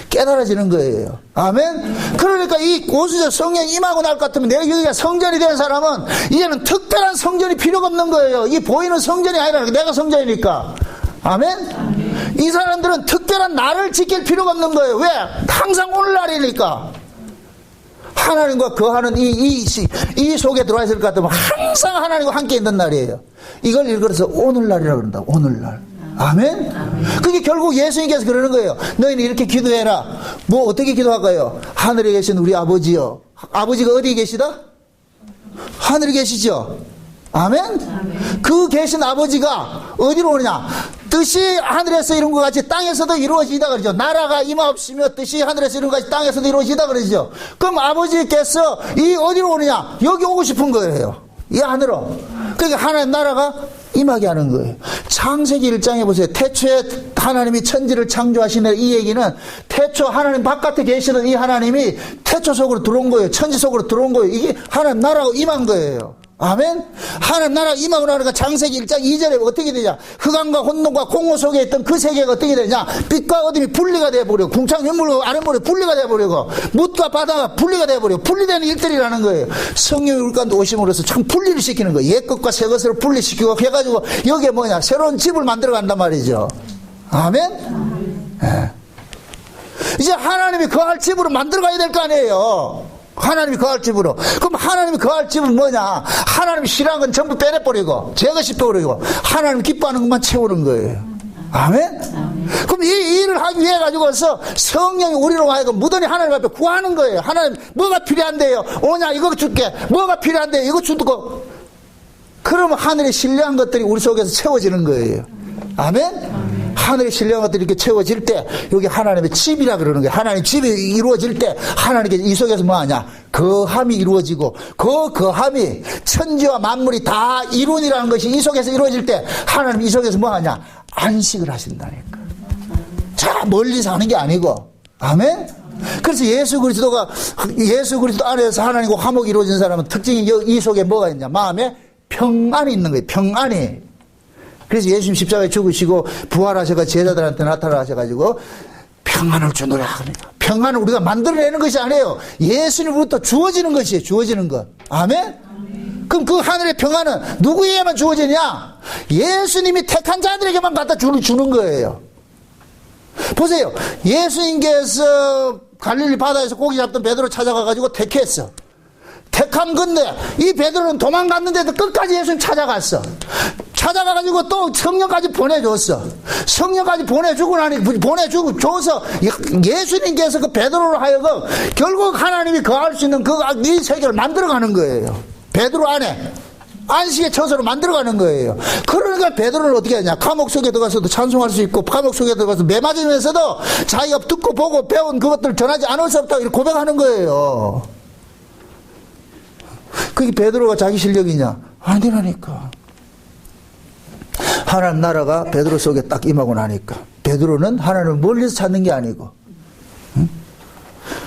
깨달아지는 거예요. 아멘? 그러니까 이 고수절 성령이 임하고 날 것 같으면 내가 여기가 성전이 된 사람은 이제는 특별한 성전이 필요가 없는 거예요. 이 보이는 성전이 아니라 내가 성전이니까. 아멘? 이 사람들은 특별한 날을 지킬 필요가 없는 거예요. 왜? 항상 오늘날이니까. 하나님과 거하는 이 속에 들어와 있을 것 같으면 항상 하나님과 함께 있는 날이에요. 이걸 일컬어서 오늘날이라고 그런다. 오늘날. 아멘? 그게 결국 예수님께서 그러는 거예요. 너희는 이렇게 기도해라. 뭐 어떻게 기도할까요? 하늘에 계신 우리 아버지요. 아버지가 어디에 계시다? 하늘에 계시죠? 아멘? 그 계신 아버지가 어디로 오느냐? 뜻이 하늘에서 이룬 것 같이 땅에서도 이루어지다 그러죠. 나라가 임하옵시며 뜻이 하늘에서 이룬 것 같이 땅에서도 이루어지다 그러죠. 그럼 아버지께서 이 어디로 오느냐? 여기 오고 싶은 거예요. 이 안으로. 그러니까 하나님 나라가 임하게 하는 거예요. 창세기 1장에 보세요. 태초에 하나님이 천지를 창조하시는 이 얘기는 태초 하나님 바깥에 계시는 이 하나님이 태초 속으로 들어온 거예요. 천지 속으로 들어온 거예요. 이게 하나님 나라가 임한 거예요. 아멘? 하나님 나라가 임하고 나니까 창세기 1장 2절에 어떻게 되냐? 흑암과 혼돈과 공허 속에 있던 그 세계가 어떻게 되냐? 빛과 어둠이 분리가 되어버리고 궁창 현물과 아랫물이 분리가 되어버리고 묻과 바다가 분리가 되어버리고 분리되는 일들이라는 거예요. 성령이 우리 가운데 오심으로써 참 분리를 시키는 거예요. 옛 것과 새 것을 분리시키고 해가지고 여기에 뭐냐? 새로운 집을 만들어 간단 말이죠. 아멘? 네. 이제 하나님이 거할 집으로 만들어 가야 될 거 아니에요. 하나님이 거할 집으로. 그럼 하나님이 거할 집은 뭐냐? 하나님이 싫어하는 건 전부 빼내버리고 제거시켜버리고 하나님 기뻐하는 것만 채우는 거예요. 아멘? 그럼 이 일을 하기 위해 가지고서 성령이 우리로 하여금 무던히 하나님 앞에 구하는 거예요. 하나님 뭐가 필요한데요? 오냐 이거 줄게. 뭐가 필요한데요? 이거 주고. 그러면 하늘에 신뢰한 것들이 우리 속에서 채워지는 거예요. 아멘? 하늘의 신령한 것들이 이렇게 채워질 때 여기 하나님의 집이라 그러는 거예요. 하나님 집이 이루어질 때 하나님께 이 속에서 뭐하냐? 거함이 이루어지고 그 거함이 천지와 만물이 다 이룬이라는 것이 이 속에서 이루어질 때 하나님 이 속에서 뭐하냐? 안식을 하신다니까. 자 멀리서 하는 게 아니고. 아멘? 그래서 예수 그리스도 안에서 하나님과 화목이 이루어진 사람은 특징이 이 속에 뭐가 있냐? 마음에 평안이 있는 거예요. 평안이. 그래서 예수님 십자가에 죽으시고 부활하셔가지고 제자들한테 나타나셔가지고 평안을 주노라 합니다. 평안을 우리가 만들어내는 것이 아니에요. 예수님으로부터 주어지는 것이에요. 주어지는 것. 아멘? 그럼 그 하늘의 평안은 누구에게만 주어지냐? 예수님이 택한 자들에게만 갖다 주는 거예요. 보세요. 예수님께서 갈릴리 바다에서 고기 잡던 베드로 찾아가가지고 택했어. 택함 건데 이 베드로는 도망갔는데도 끝까지 예수님 찾아갔어. 찾아가가지고 또 성령까지 보내줬어. 성령까지 보내주고 줘서 예수님께서 그 베드로로 하여금 결국 하나님이 거할 수 있는 이 세계를 만들어가는 거예요. 베드로 안에 안식의 처소로 만들어가는 거예요. 그러니까 베드로는 어떻게 하냐? 감옥 속에 들어가서도 찬송할 수 있고 감옥 속에 들어가서 매 맞으면서도 자기가 듣고 보고 배운 그것들을 전하지 않을 수 없다고 이렇게 고백하는 거예요. 그게 베드로가 자기 실력이냐? 아니라니까. 하나님 나라가 베드로 속에 딱 임하고 나니까 베드로는 하나님을 멀리서 찾는 게 아니고, 응?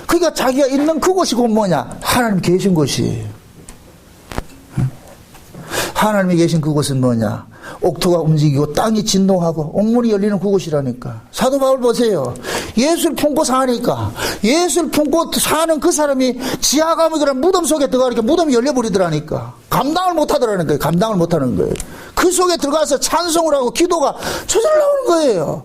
그러니까 자기가 있는 그곳이 곧 뭐냐? 하나님 계신 곳이에요. 응? 하나님이 계신 그곳은 뭐냐? 옥토가 움직이고 땅이 진동하고 옥문이 열리는 그곳이라니까. 사도 바울 보세요. 예수를 품고 사니까, 예수를 품고 사는 그 사람이 지하 감옥이라는 무덤 속에 들어가니까 무덤이 열려버리더라니까. 감당을 못하더라는 거예요. 감당을 못하는 거예요. 그 속에 들어가서 찬송을 하고 기도가 저절로 나오는 거예요.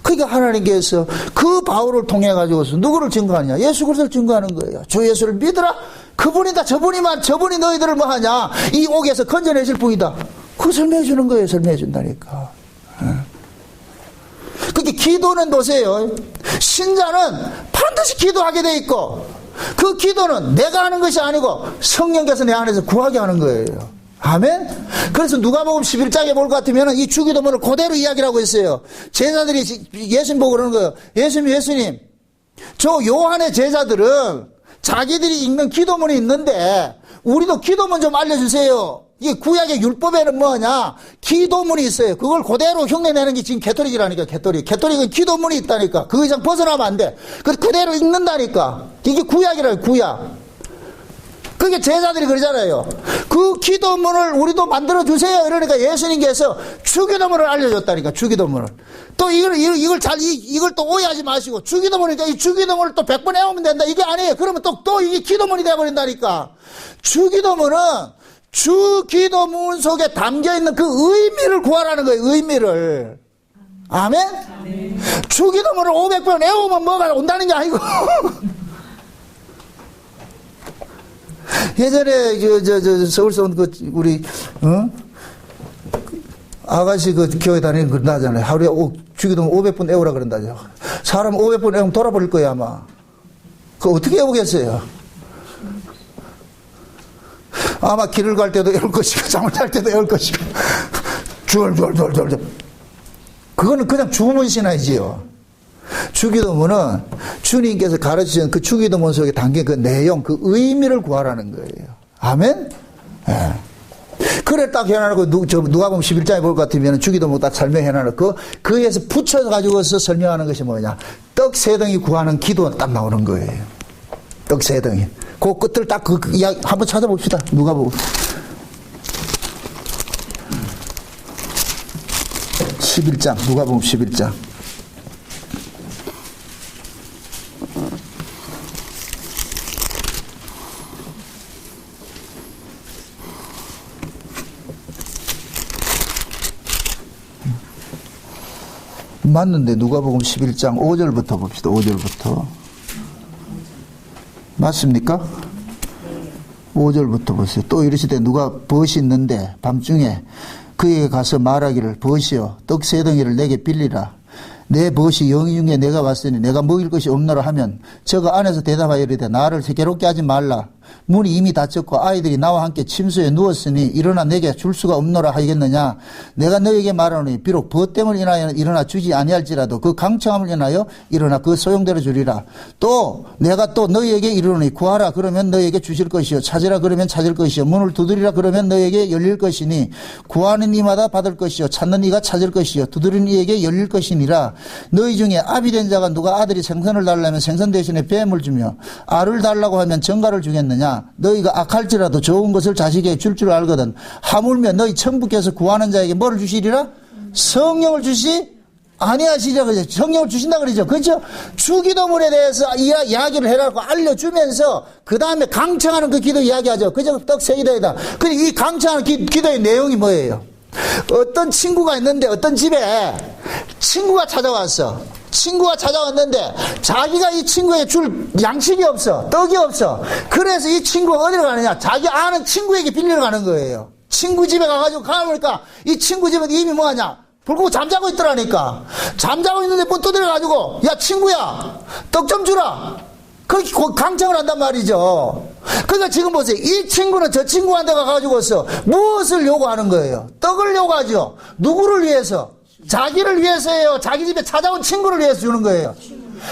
그러니까 하나님께서 그 바울을 통해 가지고서 누구를 증거하냐? 예수 그리스도를 증거하는 거예요. 주 예수를 믿으라. 그분이다. 저분이 너희들을 뭐 하냐? 이 옥에서 건져내실 분이다. 그거 설명해 주는 거예요. 설명해 준다니까. 그렇게 기도는 보세요. 신자는 반드시 기도하게 돼 있고, 그 기도는 내가 하는 것이 아니고 성령께서 내 안에서 구하게 하는 거예요. 아멘? 그래서 누가복음 11장에 볼 것 같으면 이 주기도문을 그대로 이야기라고 했어요. 제자들이 예수님 보고 그러는 거예요. 예수님, 저 요한의 제자들은 자기들이 읽는 기도문이 있는데 우리도 기도문 좀 알려주세요. 이게 구약의 율법에는 뭐냐? 기도문이 있어요. 그걸 그대로 흉내내는 게 지금 개토릭이라니까, 개토릭. 개토릭은 기도문이 있다니까. 그 이상 벗어나면 안 돼. 그대로 읽는다니까. 이게 구약이라요, 구약. 그게 제자들이 그러잖아요. 그 기도문을 우리도 만들어주세요. 이러니까 예수님께서 주기도문을 알려줬다니까, 주기도문을. 또 이걸 또 오해하지 마시고, 주기도문이니까 이 주기도문을 또 100번 외우면 된다. 이게 아니에요. 그러면 또 이게 기도문이 되어버린다니까. 주기도문은 주기도문 속에 담겨있는 그 의미를 구하라는 거예요. 의미를. 아멘? 아멘. 주기도문을 500번 외우면 뭐가 온다는 게 아니고. 예전에 서울서 온 우리 아가씨 교회 다니는 거 그런다잖아요. 하루에 주기도문 500번 외우라 그런다죠. 사람 500번 외우면 돌아버릴 거예요 아마. 그거 어떻게 외우겠어요? 아마 길을 갈 때도 외울 것이고 잠을 잘 때도 외울 것이고 그거는 그냥 주문 신화이지요. 주기도문은 주님께서 가르치신 그 주기도문 속에 담긴 그 내용, 그 의미를 구하라는 거예요. 아멘? 예. 그래 딱 해놔놓고 누가복음 11장에 볼 것 같으면 주기도문 딱 설명해놔놓고 그에서 붙여가지고서 설명하는 것이 뭐냐? 떡 세 덩이 구하는 기도가 딱 나오는 거예요. 떡 세 덩이. 그 끝을 딱 그 이야기 한번 찾아봅시다. 누가복음 11장, 누가복음 11장. 맞는데 누가복음 11장 5절부터 봅시다. 5절부터. 맞습니까? 5절부터 보세요. 또 이르시되 누가 벗이 있는데 밤중에 그에게 가서 말하기를 벗이여 떡 세 덩이를 내게 빌리라. 내 벗이 영이 중에 내가 왔으니 내가 먹일 것이 없노라 하면 저가 안에서 대답하여 이르되 나를 괴롭게 하지 말라. 문이 이미 닫혔고 아이들이 나와 함께 침소에 누웠으니 일어나 내게 줄 수가 없노라 하겠느냐. 내가 너에게 말하노니 비록 벗됨을 인하여 일어나 주지 아니할지라도 그 강청함을 인하여 일어나 그 소용대로 주리라. 또 내가 또 너희에게 이르노니 구하라 그러면 너희에게 주실 것이요 찾으라 그러면 찾을 것이요 문을 두드리라 그러면 너희에게 열릴 것이니 구하는 이마다 받을 것이요 찾는 이가 찾을 것이요 두드리는 이에게 열릴 것이니라. 너희 중에 아비 된 자가 누가 아들이 생선을 달라면 생선 대신에 뱀을 주며 알을 달라고 하면 정갈을 주겠느냐. 너희가 악할지라도 좋은 것을 자식에게 줄 줄 알거든. 하물며 너희 천부께서 구하는 자에게 뭐를 주시리라? 성령을 주시 아니하시리라 그러죠. 성령을 주신다 그러죠. 그렇죠? 주기도문에 대해서 이야기를 해라고 알려주면서 그 다음에 강청하는 그 기도 이야기하죠. 그죠? 떡 세 기도이다. 근데 이 강청하는 기도의 내용이 뭐예요? 어떤 친구가 있는데 어떤 집에 친구가 찾아왔어. 친구가 찾아왔는데 자기가 이 친구에게 줄 양식이 없어. 떡이 없어. 그래서 이 친구가 어디로 가느냐? 자기 아는 친구에게 빌리러 가는 거예요. 친구 집에 가가지고 가보니까 이 친구 집은 이미 뭐하냐? 불 끄고 잠자고 있더라니까. 잠자고 있는데 문 두드려가지고 야 친구야 떡 좀 주라. 그렇게 강청을 한단 말이죠. 그러니까 지금 보세요. 이 친구는 저 친구한테 가가지고서 무엇을 요구하는 거예요? 떡을 요구하죠. 누구를 위해서? 자기를 위해서예요. 자기 집에 찾아온 친구를 위해서 주는 거예요.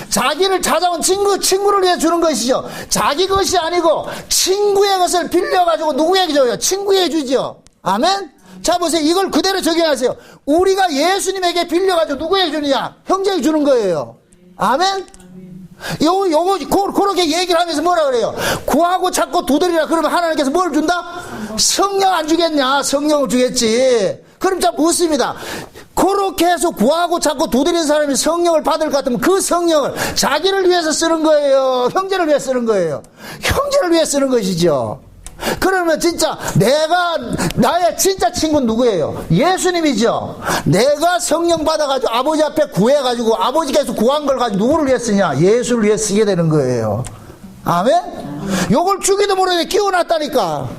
자기를 찾아온 친구를 위해서 주는 것이죠. 자기 것이 아니고 친구의 것을 빌려가지고 누구에게 줘요? 친구에게 주죠. 아멘? 자, 보세요. 이걸 그대로 적용하세요. 우리가 예수님에게 빌려가지고 누구에게 주느냐? 형제에게 주는 거예요. 아멘? 그렇게 얘기를 하면서 뭐라 그래요? 구하고 찾고 두드리라. 그러면 하나님께서 뭘 준다? 성령 안 주겠냐? 성령을 주겠지. 그럼 자, 묻습니다. 그렇게 해서 구하고 찾고 두드리는 사람이 성령을 받을 것 같으면 그 성령을 자기를 위해서 쓰는 거예요? 형제를 위해 쓰는 거예요? 형제를 위해 쓰는 것이죠. 그러면 진짜 나의 진짜 친구는 누구예요? 예수님이죠. 내가 성령 받아가지고 아버지 앞에 구해가지고 아버지께서 구한 걸 가지고 누구를 위해 쓰냐? 예수를 위해 쓰게 되는 거예요. 아멘? 요걸 주기도 모르게 끼워놨다니까.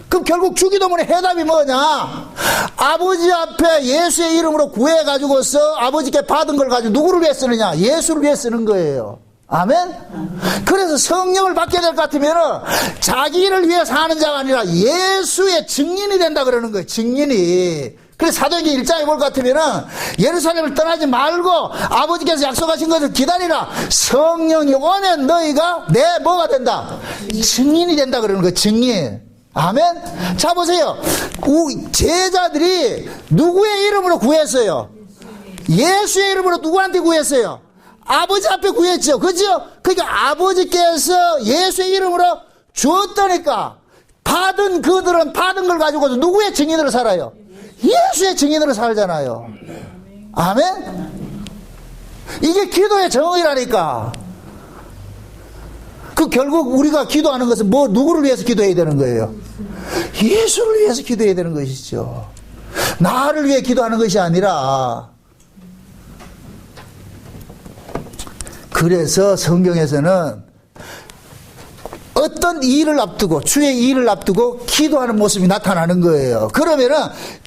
그럼 결국 주기도문의 해답이 뭐냐? 아버지 앞에 예수의 이름으로 구해가지고서 아버지께 받은 걸 가지고 누구를 위해 쓰느냐? 예수를 위해 쓰는 거예요. 아멘? 그래서 성령을 받게 될 것 같으면 자기를 위해서 하는 자가 아니라 예수의 증인이 된다 그러는 거예요. 증인이. 그래서 사도행전 1장에 볼 것 같으면 예루살렘을 떠나지 말고 아버지께서 약속하신 것을 기다리라. 성령이 오면 너희가 내 뭐가 된다? 증인이 된다 그러는 거예요. 증인. 아멘? 자, 보세요. 제자들이 누구의 이름으로 구했어요? 예수의 이름으로 누구한테 구했어요? 아버지 앞에 구했죠. 그죠? 그러니까 아버지께서 예수의 이름으로 주었다니까 받은 그들은 받은 걸 가지고 누구의 증인으로 살아요? 예수의 증인으로 살잖아요. 아멘? 이게 기도의 정의라니까. 그 결국 우리가 기도하는 것은 누구를 위해서 기도해야 되는 거예요? 예수를 위해서 기도해야 되는 것이죠. 나를 위해 기도하는 것이 아니라. 그래서 성경에서는 어떤 일을 앞두고 주의 일을 앞두고 기도하는 모습이 나타나는 거예요. 그러면은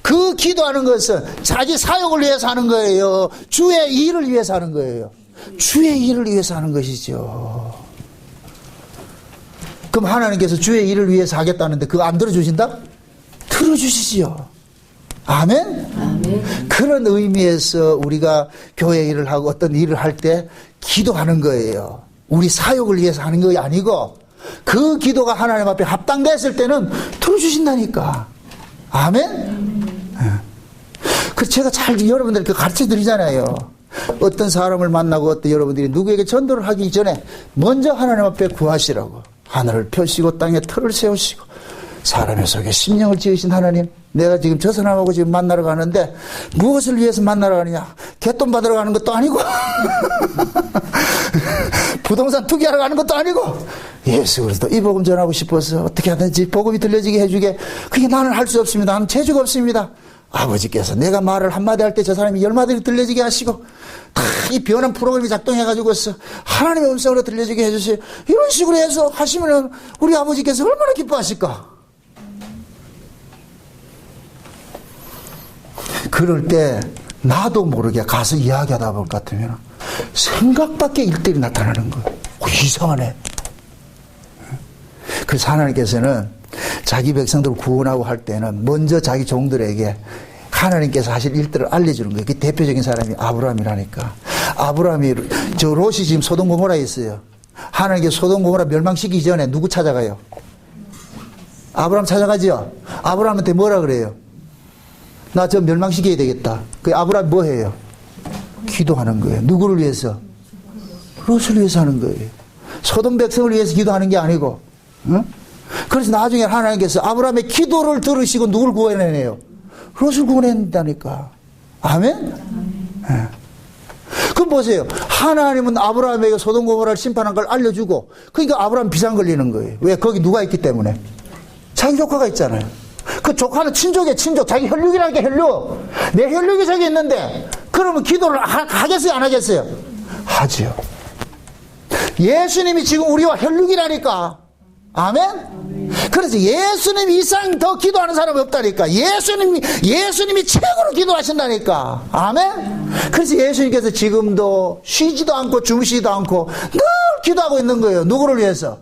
그 기도하는 것은 자기 사역을 위해서 하는 거예요? 주의 일을 위해서 하는 거예요? 주의 일을 위해서 하는 것이죠. 그럼 하나님께서 주의 일을 위해서 하겠다는데 그거 안 들어주신다? 들어주시지요. 아멘? 아멘. 그런 의미에서 우리가 교회 일을 하고 어떤 일을 할 때 기도하는 거예요. 우리 사역을 위해서 하는 게 아니고 그 기도가 하나님 앞에 합당됐을 때는 들어주신다니까. 아멘? 그래서 제가 잘 여러분들께 가르쳐 드리잖아요. 어떤 사람을 만나고 어떤 여러분들이 누구에게 전도를 하기 전에 먼저 하나님 앞에 구하시라고. 하늘을 펴시고 땅에 터를 세우시고 사람의 속에 심령을 지으신 하나님, 내가 지금 저 사람하고 지금 만나러 가는데 무엇을 위해서 만나러 가느냐? 개돈 받으러 가는 것도 아니고 부동산 투기하러 가는 것도 아니고 예수 그리스도 이 복음 전하고 싶어서 어떻게 하든지 복음이 들려지게 해주게. 그게 나는 할 수 없습니다. 나는 재주가 없습니다. 아버지께서 내가 말을 한마디 할 때 저 사람이 10마디를 들려지게 하시고 다 이 변한 프로그램이 작동해가지고서 하나님의 음성으로 들려지게 해주세요. 이런 식으로 해서 하시면 우리 아버지께서 얼마나 기뻐하실까. 그럴 때 나도 모르게 가서 이야기하다 볼 것 같으면 생각밖의 일들이 나타나는 거예요. 이상하네. 그래서 하나님께서는 자기 백성들을 구원하고 할 때는 먼저 자기 종들에게 하나님께서 하실 일들을 알려주는 거예요. 그 대표적인 사람이 아브라함이라니까. 아브라함이 저 롯이 지금 소돔 고모라에 있어요. 하나님께서 소돔 고모라 멸망시키기 전에 누구 찾아가요? 아브라함 찾아가죠. 아브라함한테 뭐라 그래요? 나 저 멸망시켜야 되겠다. 그 아브라함 뭐 해요? 기도하는 거예요. 누구를 위해서? 롯을 위해서 하는 거예요. 소돔 백성을 위해서 기도하는 게 아니고. 응? 그래서 나중에 하나님께서 아브라함의 기도를 들으시고 누굴 구원해내요? 롯을 구원했다니까. 아멘? 네. 그럼 보세요. 하나님은 아브라함에게 소돔 고모라를 심판한 걸 알려주고, 그러니까 아브라함 비상 걸리는 거예요. 왜? 거기 누가 있기 때문에? 자기 조카가 있잖아요. 그 조카는 친족이에요. 친족. 자기 혈육이라는 게 혈육. 내 혈육이 저기 있는데 그러면 기도를 하겠어요? 안 하겠어요? 하지요. 예수님이 지금 우리와 혈육이라니까. 아멘? 그래서 예수님 이상 더 기도하는 사람이 없다니까. 예수님이 최고로 기도하신다니까. 아멘? 그래서 예수님께서 지금도 쉬지도 않고 주무시지도 않고 늘 기도하고 있는 거예요. 누구를 위해서?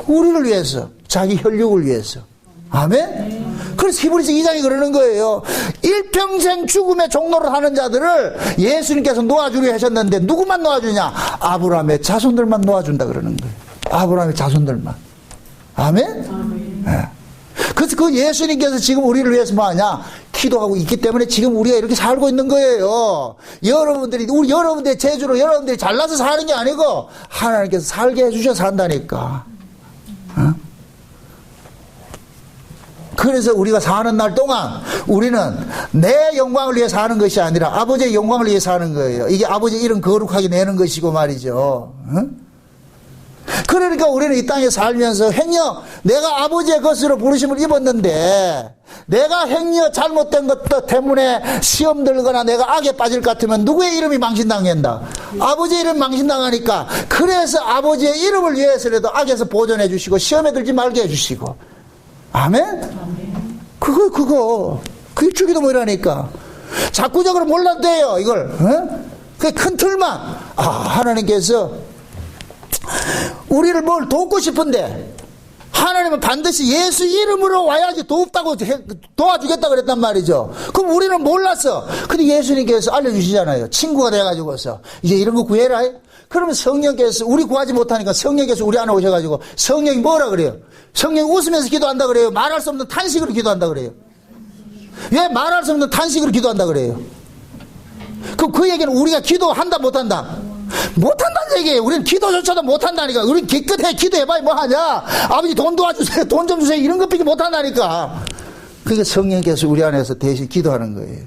우리를 위해서. 자기 혈육을 위해서. 아멘? 그래서 히브리서 2장이 그러는 거예요. 일평생 죽음의 종로를 하는 자들을 예수님께서 놓아주려 하셨는데 누구만 놓아주냐? 아브라함의 자손들만 놓아준다 그러는 거예요. 아브라함의 자손들만. 아멘? 네. 그 예수님께서 지금 우리를 위해서 뭐 하냐? 기도하고 있기 때문에 지금 우리가 이렇게 살고 있는 거예요. 여러분들의 재주로 여러분들이 잘나서 사는 게 아니고 하나님께서 살게 해주셔서 산다니까. 어? 그래서 우리가 사는 날 동안 우리는 내 영광을 위해 사는 것이 아니라 아버지의 영광을 위해 사는 거예요. 이게 아버지의 이름 거룩하게 내는 것이고 말이죠. 응? 그러니까 우리는 이 땅에 살면서 행여 내가 아버지의 것으로 부르심을 입었는데 내가 행여 잘못된 것 때문에 시험 들거나 내가 악에 빠질 것 같으면 누구의 이름이 망신당한다? 아버지의 이름 망신당하니까 그래서 아버지의 이름을 위해서라도 악에서 보존해 주시고 시험에 들지 말게 해 주시고 아멘? 그게 주기도문이라니까. 자꾸적으로 몰라도 돼요, 이걸. 어? 그 큰 틀만. 하나님께서 우리를 뭘 돕고 싶은데, 하나님은 반드시 예수 이름으로 와야지 도와주겠다 그랬단 말이죠. 그럼 우리는 몰랐어. 근데 예수님께서 알려주시잖아요. 친구가 돼가지고서. 이제 이런 거 구해라. 그러면 성령께서, 우리 구하지 못하니까 성령께서 우리 안에 오셔가지고, 성령이 뭐라 그래요? 성령이 웃으면서 기도한다 그래요? 말할 수 없는 탄식으로 기도한다 그래요? 왜 말할 수 없는 탄식으로 기도한다 그래요? 그 얘기는 우리가 기도한다 못한다? 못한다는 얘기예요. 우리는 기도조차도 못한다니까. 우리는 기껏해 기도해봐야 뭐하냐? 아버지 돈 도와주세요, 돈 좀 주세요, 이런 것밖에 못한다니까. 그게 성령께서 우리 안에서 대신 기도하는 거예요.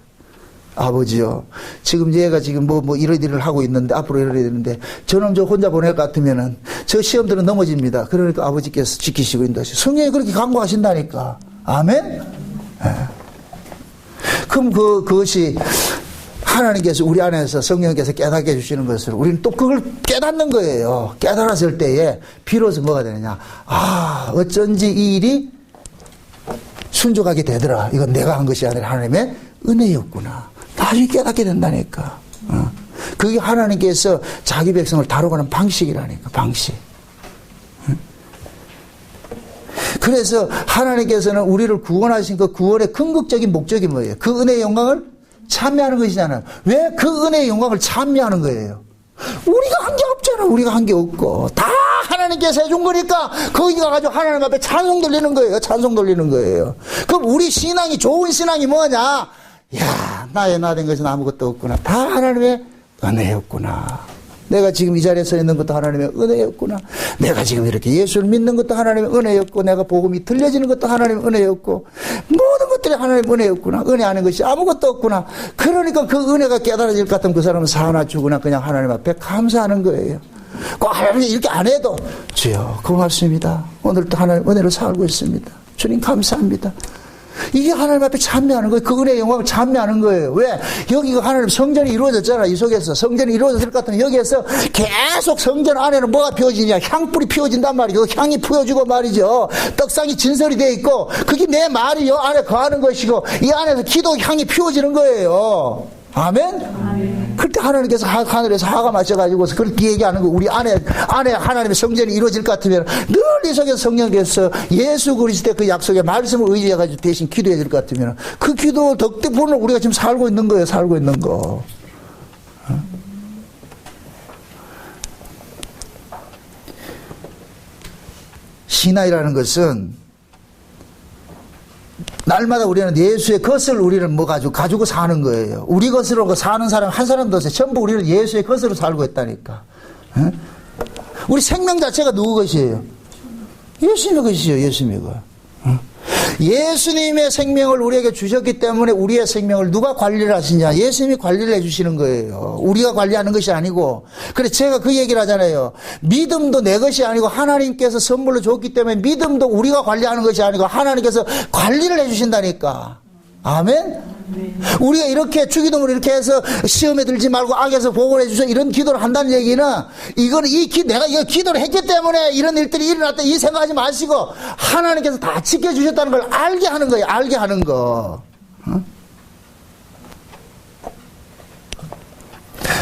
아버지요, 지금 얘가 지금 이런 일을 하고 있는데, 앞으로 이런 일을 했는데, 저놈 저 혼자 보낼 것 같으면은, 저 시험들은 넘어집니다. 그러니까 아버지께서 지키시고 있다. 성령이 그렇게 강구하신다니까. 아멘? 네. 그럼 그것이 하나님께서 우리 안에서 성령께서 깨닫게 해주시는 것을 우리는 또 그걸 깨닫는 거예요. 깨달았을 때에 비로소 뭐가 되느냐. 어쩐지 이 일이 순종하게 되더라. 이건 내가 한 것이 아니라 하나님의 은혜였구나. 나중에 깨닫게 된다니까. 그게 하나님께서 자기 백성을 다루고는 방식이라니까. 방식. 그래서 하나님께서는 우리를 구원하신 그 구원의 궁극적인 목적이 뭐예요? 그 은혜의 영광을 찬미하는 것이잖아요. 왜 그 은혜의 영광을 찬미하는 거예요? 우리가 한 게 없잖아. 우리가 한 게 없고 다 하나님께서 해준 거니까 거기 가가지고 하나님 앞에 찬송 돌리는 거예요. 찬송 돌리는 거예요. 그럼 우리 신앙이, 좋은 신앙이 뭐냐? 야, 나의 나 된 것은 아무것도 없구나. 다 하나님의 은혜였구나. 내가 지금 이 자리에 서 있는 것도 하나님의 은혜였구나. 내가 지금 이렇게 예수를 믿는 것도 하나님의 은혜였고, 내가 복음이 들려지는 것도 하나님의 은혜였고, 모든 것들이 하나님의 은혜였구나. 은혜 아닌 것이 아무것도 없구나. 그러니까 그 은혜가 깨달아질 것 같으면 그 사람은 사나 죽으나 그냥 하나님 앞에 감사하는 거예요. 꼭 하나님 이렇게 안 해도 주여 고맙습니다. 오늘도 하나님 은혜로 살고 있습니다. 주님 감사합니다. 이게 하나님 앞에 찬미하는 거예요. 그 은혜의 영광을 찬미하는 거예요. 왜? 여기가 하나님 성전이 이루어졌잖아. 이 속에서 성전이 이루어졌을 것 같으면 여기에서 계속 성전 안에는 뭐가 피워지냐? 향불이 피워진단 말이죠. 향이 피워지고 말이죠. 떡상이 진설이 되어 있고 그게 내 말이 요 안에 거하는 것이고 이 안에서 기도 향이 피워지는 거예요. 아멘? 아멘. 그때 하나님께서 하늘에서 화가 마셔가지고서 그렇게 얘기하는 거. 우리 안에 하나님의 성전이 이루어질 것 같으면 늘 이 속에서 성령께서 예수 그리스도의 그 약속의 말씀을 의지해가지고 대신 기도해 줄 것 같으면 그 기도 덕분에 우리가 지금 살고 있는 거예요. 살고 있는 거. 신앙이라는 것은 날마다 우리는 예수의 것을 우리는 가지고 사는 거예요. 우리 것으로 사는 사람 한 사람도 없어요. 전부 우리는 예수의 것으로 살고 있다니까. 우리 생명 자체가 누구 것이에요? 예수님의 것이에요. 예수님의 것. 예수님의 생명을 우리에게 주셨기 때문에 우리의 생명을 누가 관리를 하시냐? 예수님이 관리를 해주시는 거예요. 우리가 관리하는 것이 아니고. 그래서 제가 그 얘기를 하잖아요. 믿음도 내 것이 아니고 하나님께서 선물로 줬기 때문에 믿음도 우리가 관리하는 것이 아니고 하나님께서 관리를 해주신다니까. 아멘? 우리가 이렇게 주기도문을 이렇게 해서 시험에 들지 말고 악에서 보호해 주셔 이런 기도를 한다는 얘기는 이거는 내가 이거 기도를 했기 때문에 이런 일들이 일어났다 이 생각하지 마시고 하나님께서 다 지켜주셨다는 걸 알게 하는 거예요. 알게 하는 거.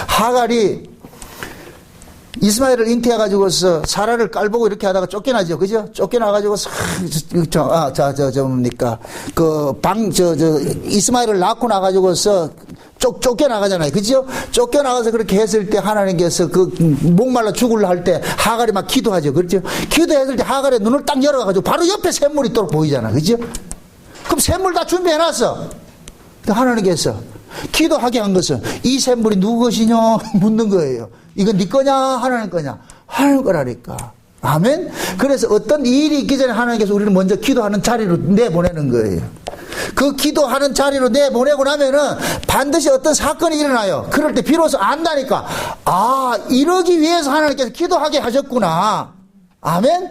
하갈이 이스마엘을 잉태해가지고서 사라를 깔보고 이렇게 하다가 쫓겨나죠. 그죠? 쫓겨나가지고서, 뭡니까. 이스마엘을 낳고 나가지고서 쫓겨나가잖아요. 그죠? 쫓겨나가서 그렇게 했을 때 하나님께서 그 목말라 죽으려 할 때 하갈이 막 기도하죠. 그렇죠? 기도했을 때 하갈의 눈을 딱 열어가지고 바로 옆에 샘물이 또 보이잖아. 그죠? 그럼 샘물 다 준비해놨어. 하나님께서 기도하게 한 것은 이 샘물이 누구 것이냐 묻는 거예요. 이건 네 거냐 하나님 거냐? 하나님 거라니까. 아멘. 그래서 어떤 일이 있기 전에 하나님께서 우리를 먼저 기도하는 자리로 내보내는 거예요. 그 기도하는 자리로 내보내고 나면은 반드시 어떤 사건이 일어나요. 그럴 때 비로소 안다니까. 아, 이러기 위해서 하나님께서 기도하게 하셨구나. 아멘.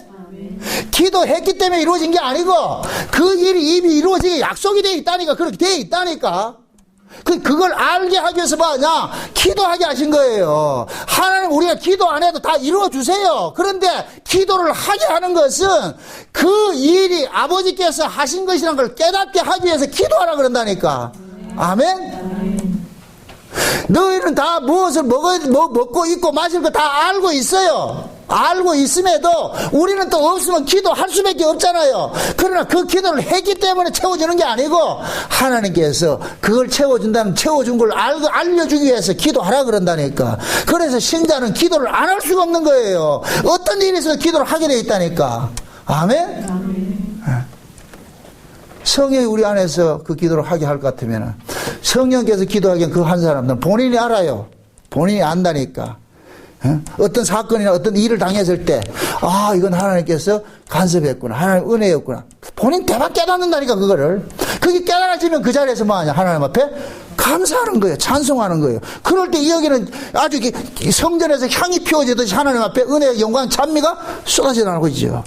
기도했기 때문에 이루어진 게 아니고 그 일이 이미 이루어지게 약속이 되어 있다니까. 그렇게 되어 있다니까. 그걸 알게 하기 위해서 뭐냐? 기도하게 하신 거예요. 하나님 우리가 기도 안 해도 다 이루어 주세요. 그런데 기도를 하게 하는 것은 그 일이 아버지께서 하신 것이라는 걸 깨닫게 하기 위해서 기도하라 그런다니까. 아멘? 너희는 다 무엇을 먹고 있고 마실 거 다 알고 있어요. 알고 있음에도 우리는 또 없으면 기도할 수밖에 없잖아요. 그러나 그 기도를 했기 때문에 채워주는 게 아니고 하나님께서 그걸 채워준 걸 알려주기 위해서 기도하라 그런다니까. 그래서 신자는 기도를 안 할 수가 없는 거예요. 어떤 일이 있어도 기도를 하게 돼 있다니까. 아멘? 성령이 우리 안에서 그 기도를 하게 할 것 같으면 성령께서 기도하기엔 그 한 사람은 본인이 알아요. 본인이 안다니까. 어떤 사건이나 어떤 일을 당했을 때, 아, 이건 하나님께서 간섭했구나. 하나님 은혜였구나. 본인 대박 깨닫는다니까, 그거를. 그게 깨달아지면 그 자리에서 뭐 하냐. 하나님 앞에 감사하는 거예요. 찬송하는 거예요. 그럴 때 여기는 아주 성전에서 향이 피워지듯이 하나님 앞에 은혜의 영광, 찬미가 쏟아져 나오고 있죠.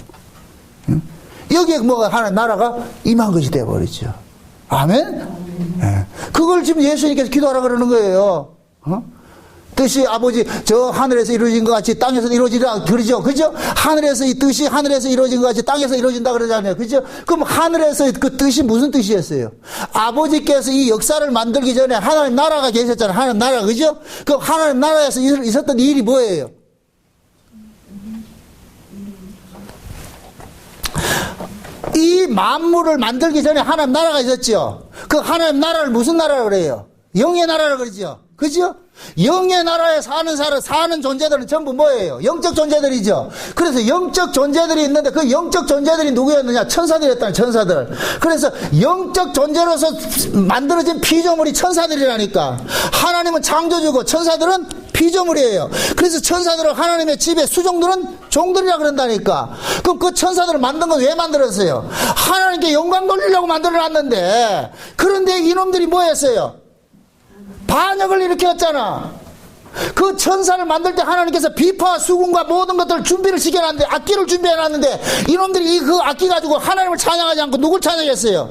여기에 뭐가 하나님 나라가 임한 것이 되어버리죠. 아멘? 네. 그걸 지금 예수님께서 기도하라 그러는 거예요. 뜻이 아버지 저 하늘에서 이루어진 것 같이 땅에서 이루어지라 그러죠. 그죠? 하늘에서 이 뜻이 하늘에서 이루어진 것 같이 땅에서 이루어진다 그러잖아요. 그죠? 그럼 하늘에서 그 뜻이 무슨 뜻이었어요? 아버지께서 이 역사를 만들기 전에 하나님 나라가 계셨잖아요. 하나님 나라. 그죠? 그럼 하나님 나라에서 있었던 일이 뭐예요? 이 만물을 만들기 전에 하나님 나라가 있었죠. 그 하나님 나라를 무슨 나라라고 그래요? 영의 나라라고 그러죠. 그죠? 영의 나라에 사는 존재들은 전부 뭐예요? 영적 존재들이죠. 그래서 영적 존재들이 있는데 그 영적 존재들이 누구였느냐? 천사들이었다는 천사들. 그래서 영적 존재로서 만들어진 피조물이 천사들이라니까. 하나님은 창조주고 천사들은 피조물이에요. 그래서 천사들은 하나님의 집에 수종들은 종들이라 그런다니까. 그럼 그 천사들을 만든 건 왜 만들었어요? 하나님께 영광 돌리려고 만들어놨는데, 그런데 이놈들이 뭐 했어요? 반역을 일으켰잖아. 그 천사를 만들 때 하나님께서 비파와 수군과 모든 것들을 준비를 시켜놨는데, 악기를 준비해놨는데, 이놈들이 그 악기 가지고 하나님을 찬양하지 않고 누굴 찬양했어요?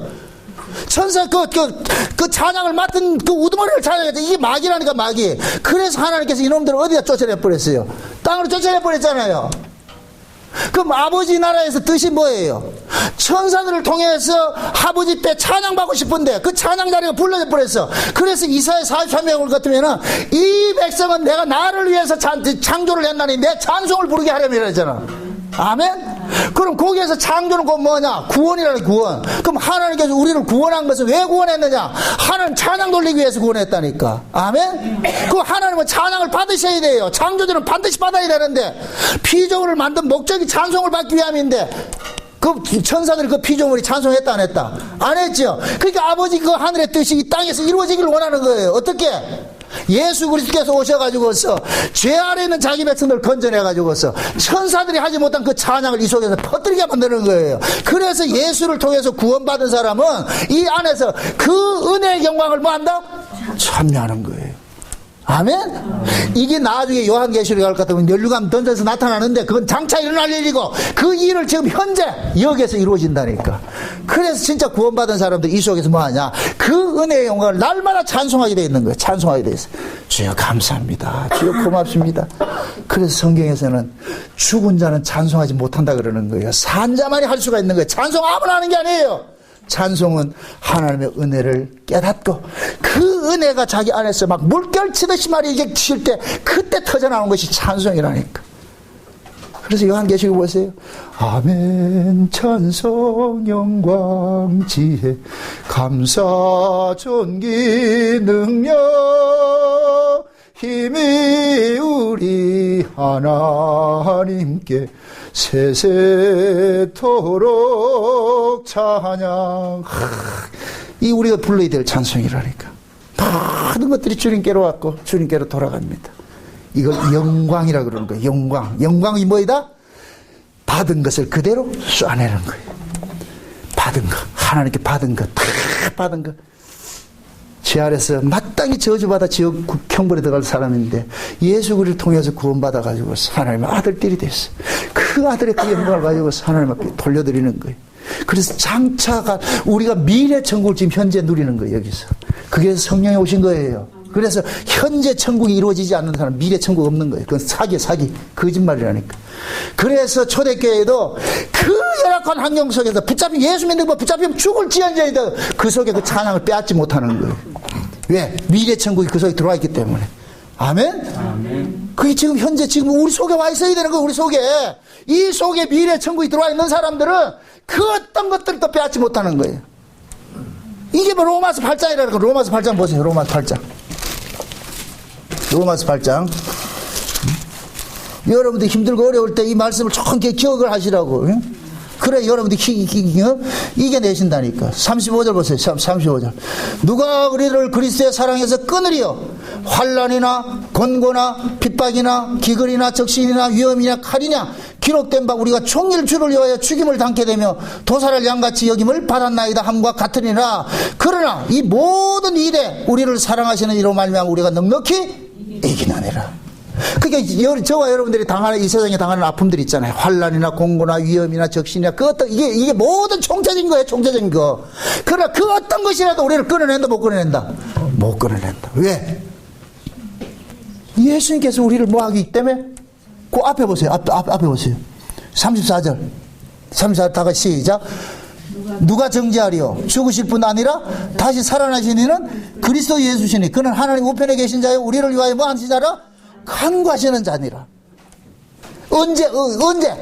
천사 그 찬양을 맡은 그 우두머리를 찬양했죠. 이게 마귀라니까, 마귀. 그래서 하나님께서 이놈들을 어디다 쫓아내버렸어요? 땅으로 쫓아내버렸잖아요. 그럼 아버지 나라에서 뜻이 뭐예요? 천사들을 통해서 아버지 때 찬양받고 싶은데 그 찬양 자리가 불러져 버렸어. 그래서 이사야 43장 같으면은 이 백성은 내가 나를 위해서 창조를 했나니 내 찬송을 부르게 하려면 이러잖아. 아멘? 그럼 거기에서 창조는 곧 뭐냐? 구원이라는 구원. 그럼 하나님께서 우리를 구원한 것은 왜 구원했느냐? 하나님 찬양 돌리기 위해서 구원했다니까. 아멘? 그 하나님은 찬양을 받으셔야 돼요. 창조주는 반드시 받아야 되는데, 피조물을 만든 목적이 찬송을 받기 위함인데, 그 천사들이 그 피조물이 찬송했다 안 했다? 안 했죠. 그러니까 아버지 그 하늘의 뜻이 이 땅에서 이루어지기를 원하는 거예요. 어떻게? 예수 그리스도께서 오셔가지고서 죄 아래 있는 자기 백성들을 건져내가지고서 천사들이 하지 못한 그 찬양을 이 속에서 퍼뜨리게 만드는 거예요. 그래서 예수를 통해서 구원받은 사람은 이 안에서 그 은혜의 영광을 뭐 한다? 참여하는 거예요. 아멘? 이게 나중에 요한계시록에 갈 것 같으면 면류관 던져서 나타나는데 그건 장차 일어날 일이고 그 일을 지금 현재 여기에서 이루어진다니까. 그래서 진짜 구원받은 사람들 이 속에서 뭐 하냐? 그 은혜의 영광을 날마다 찬송하게 돼 있는 거예요. 찬송하게 돼 있어요. 주여 감사합니다. 주여 고맙습니다. 그래서 성경에서는 죽은 자는 찬송하지 못한다 그러는 거예요. 산 자만이 할 수가 있는 거예요. 찬송 아무나 하는 게 아니에요. 찬송은 하나님의 은혜를 깨닫고 그 은혜가 자기 안에서 막 물결 치듯이 말이 이게 칠 때 그때 터져나오는 것이 찬송이라니까. 그래서 요한계시록 보세요. 아멘 찬송 영광 지혜 감사 존귀 능력 힘이 우리 하나님께 세세토록 찬양. 이 우리가 불러야 될 찬송이라니까. 모든 것들이 주님께로 왔고 주님께로 돌아갑니다. 이걸 영광이라 그러는 거예요. 영광. 영광이 뭐이다? 받은 것을 그대로 쏴내는 거예요. 받은 거. 하나님께 받은 거. 다 받은 거. 제 아래서 마땅히 저주받아 지옥 형벌에 들어갈 사람인데 예수 그리스도를 통해서 구원받아가지고 하나님의 아들들이 됐어요. 그 아들의 그 영광을 가지고 하나님 앞에 돌려드리는 거예요. 그래서 장차가 우리가 미래 천국을 지금 현재 누리는 거예요. 여기서. 그게 성령이 오신 거예요. 그래서 현재 천국이 이루어지지 않는 사람 미래 천국 없는 거예요. 그건 사기 거짓말이라니까. 그래서 초대교회도 그 열악한 환경 속에서 붙잡히면 예수 믿는 거 붙잡히면 죽을지언정이다. 그 속에 그 찬양을 빼앗지 못하는 거예요. 왜? 미래 천국이 그 속에 들어와 있기 때문에. 아멘? 아멘. 그게 지금 현재 지금 우리 속에 와 있어야 되는 거예요. 우리 속에. 이 속에 미래 천국이 들어와 있는 사람들은 그 어떤 것들도 빼앗지 못하는 거예요. 이게 뭐 로마서 8장이라는 거. 로마서 8장 보세요. 로마서 8장. 로마서 8장. 여러분들이 힘들고 어려울 때 이 말씀을 정확히 기억을 하시라고. 그래 여러분들이 이겨내신다니까. 35절 보세요. 35절. 누가 우리를 그리스도의 사랑에서 끊으리요? 환난이나 권고나 핍박이나 기근이나 적신이나 위험이나 칼이냐? 기록된 바 우리가 종일 주를 위하여 죽임을 당케 되며 도살할 양같이 여김을 받았나이다 함과 같으니라. 그러나 이 모든 일에 우리를 사랑하시는 이로 말미암아 우리가 넉넉히 이기나니라. 그러니까 저와 여러분들이 당하는 이 세상에 당하는 아픔들 있잖아요. 환난이나 공고나 위험이나 적신이나 그 어떤 이게 모든 총체적인 거예요. 총체적인 거. 그러나 그 어떤 것이라도 우리를 끊어낸다 못 끊어낸다? 못 끊어낸다. 왜? 예수님께서 우리를 뭐 하기 때문에? 그 앞에 보세요. 앞에 보세요. 34절. 34절 다 같이 시작. 누가 정죄하리요? 죽으실 뿐 아니라 다시 살아나신 이는 그리스도 예수시니 그는 하나님 우편에 계신 자요 우리를 위하여 뭐 하신 자라? 간구하시는 자니라. 언제?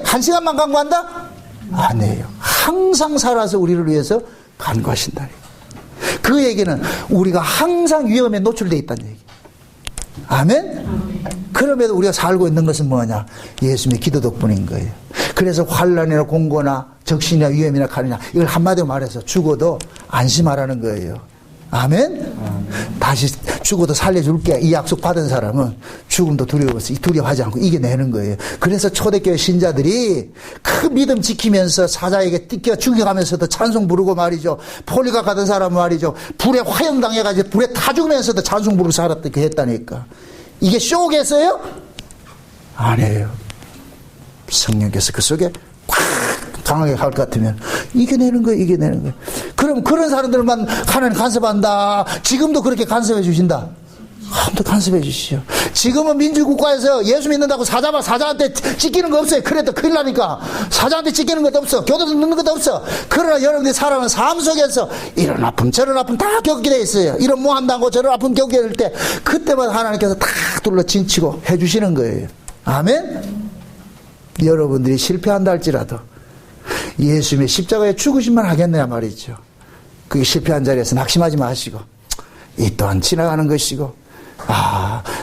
한 시간만 간구한다? 아니에요. 항상 살아서 우리를 위해서 간구하신다. 그 얘기는 우리가 항상 위험에 노출되어 있다는 얘기. 아멘? 그럼에도 우리가 살고 있는 것은 뭐냐? 예수님의 기도 덕분인 거예요. 그래서 환난이나 공고나 적신이나 위험이나 칼이나 이걸 한마디로 말해서 죽어도 안심하라는 거예요. 아멘? 다시 죽어도 살려줄게. 이 약속 받은 사람은 죽음도 두려워하지 않고 이겨내는 거예요. 그래서 초대교회 신자들이 그 믿음 지키면서 사자에게 뜯겨 죽여가면서도 찬송 부르고 말이죠. 폴리가 가던 사람은 말이죠. 불에 화형당해가지고 불에 타 죽으면서도 찬송 부르고 살았다고 했다니까. 이게 쇼겠어요? 아니에요. 성령께서 그 속에 꽉 강하게 갈 것 같으면 이겨내는 거예요. 그럼 그런 사람들만 하나님 간섭한다. 지금도 그렇게 간섭해 주신다. 아무도 간섭해 주시죠. 지금은 민주국가에서 예수 믿는다고 사자한테 찢기는 거 없어요. 그래도 큰일 나니까. 사자한테 찢기는 것도 없어. 교도소 넣는 것도 없어. 그러나 여러분들이 살아가는 삶 속에서 이런 아픔 저런 아픔 다 겪게 돼 있어요. 이런 뭐 한다고 저런 아픔 겪게 될 때 그때마다 하나님께서 다 둘러 진치고 해 주시는 거예요. 아멘? 여러분들이 실패한다 할지라도 예수님의 십자가에 죽으심만 하겠느냐 말이죠. 그게 실패한 자리에서 낙심하지 마시고 이 또한 지나가는 것이고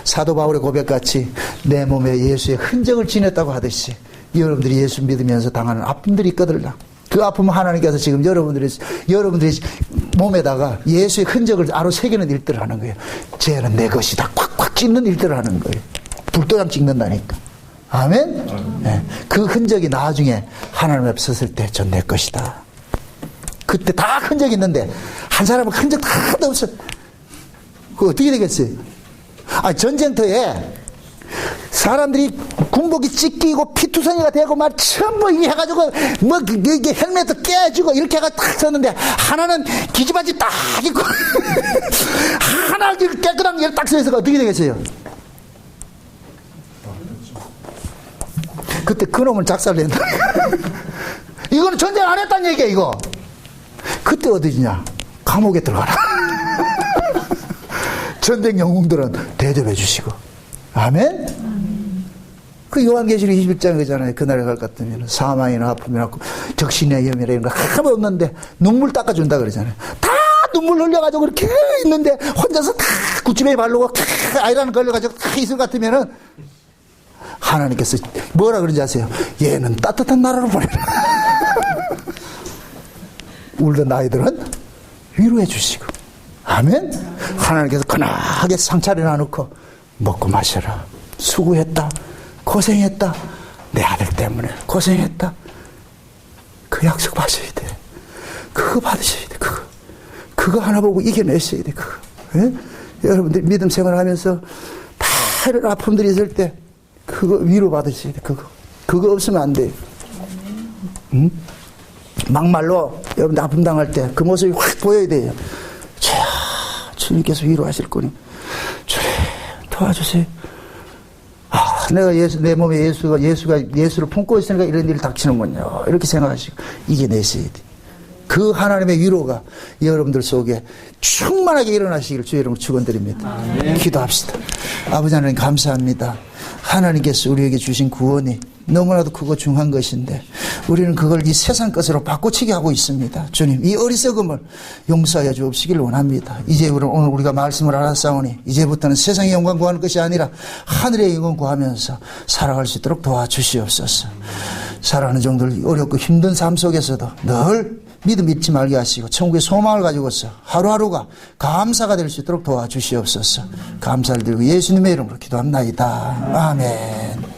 사도 바울의 고백같이 내 몸에 예수의 흔적을 지녔다고 하듯이 여러분들이 예수 믿으면서 당하는 아픔들이 있거든요. 그 아픔은 하나님께서 지금 여러분들이 몸에다가 예수의 흔적을 아로 새기는 일들을 하는 거예요. 쟤는 내 것이다 콱콱 찢는 일들을 하는 거예요. 불도장 찍는다니까. 아멘? 네. 그 흔적이 나중에 하나님 앞에 섰을 때 전 내 것이다. 그때 다 흔적이 있는데 한 사람은 흔적 다 없어. 그거 어떻게 되겠어요? 전쟁터에 사람들이 군복이 찢기고 피투성이가 되고 막 전부 이게 해가지고 뭐 이게 헬멧도 깨지고 이렇게 해가 딱 섰는데 하나는 기지바지 딱 입고 하나 깨끗한 게 딱 서있어가 어떻게 되겠어요? 그때 그놈을 작살낸다. 이거는 전쟁 안 했다는 얘기야 이거. 그때 어디냐? 감옥에 들어가라. 전쟁 영웅들은 대접해 주시고. 아멘? 그 요한계시록 21장 그잖아요. 그날에 갈 것 같으면 사망이나 아픔이나 적신이나 염이나 이런 거 하나도 없는데 눈물 닦아준다 그러잖아요. 다 눈물 흘려가지고 그렇게 있는데 혼자서 다 구찌매에 바르고 아이라는 걸려가지고 다 있을 것 같으면은 하나님께서 뭐라 그런지 아세요? 얘는 따뜻한 나라로 보내라. 울던 아이들은 위로해 주시고, 아멘. 하나님께서 근하게 상차려 놔놓고 먹고 마셔라. 수고했다. 고생했다. 내 아들 때문에 고생했다. 그 약속 받으셔야 돼. 그거 받으셔야 돼. 그거 하나 보고 이겨내셔야 돼. 그거. 예? 여러분들 믿음 생활하면서 다 이런 아픔들이 있을 때 그거 위로 받으셔야 돼. 그거 없으면 안 돼요. 응? 막말로 여러분들 아픔 당할 때 그 모습이 확 보여야 돼요. 주님께서 위로하실 거니 주님 도와주세요. 내가 내 몸에 예수를 품고 있으니까 이런 일이 닥치는군요. 이렇게 생각하시고 이겨내셔야 돼. 그 하나님의 위로가 여러분들 속에 충만하게 일어나시기를 주의 이름으로 축원드립니다. 기도합시다. 아버지 하나님 감사합니다. 하나님께서 우리에게 주신 구원이 너무나도 크고 중요한 것인데 우리는 그걸 이 세상 것으로 바꿔치기 하고 있습니다. 주님, 이 어리석음을 용서하여 주옵시길 원합니다. 이제 오늘 우리가 말씀을 알았사오니 이제부터는 세상의 영광 구하는 것이 아니라 하늘의 영광 구하면서 살아갈 수 있도록 도와주시옵소서. 살아가는 종들 어렵고 힘든 삶 속에서도 늘 믿음 잊지 말게 하시고 천국의 소망을 가지고서 하루하루가 감사가 될 수 있도록 도와주시옵소서. 감사를 드리고 예수님의 이름으로 기도합나이다. 아멘.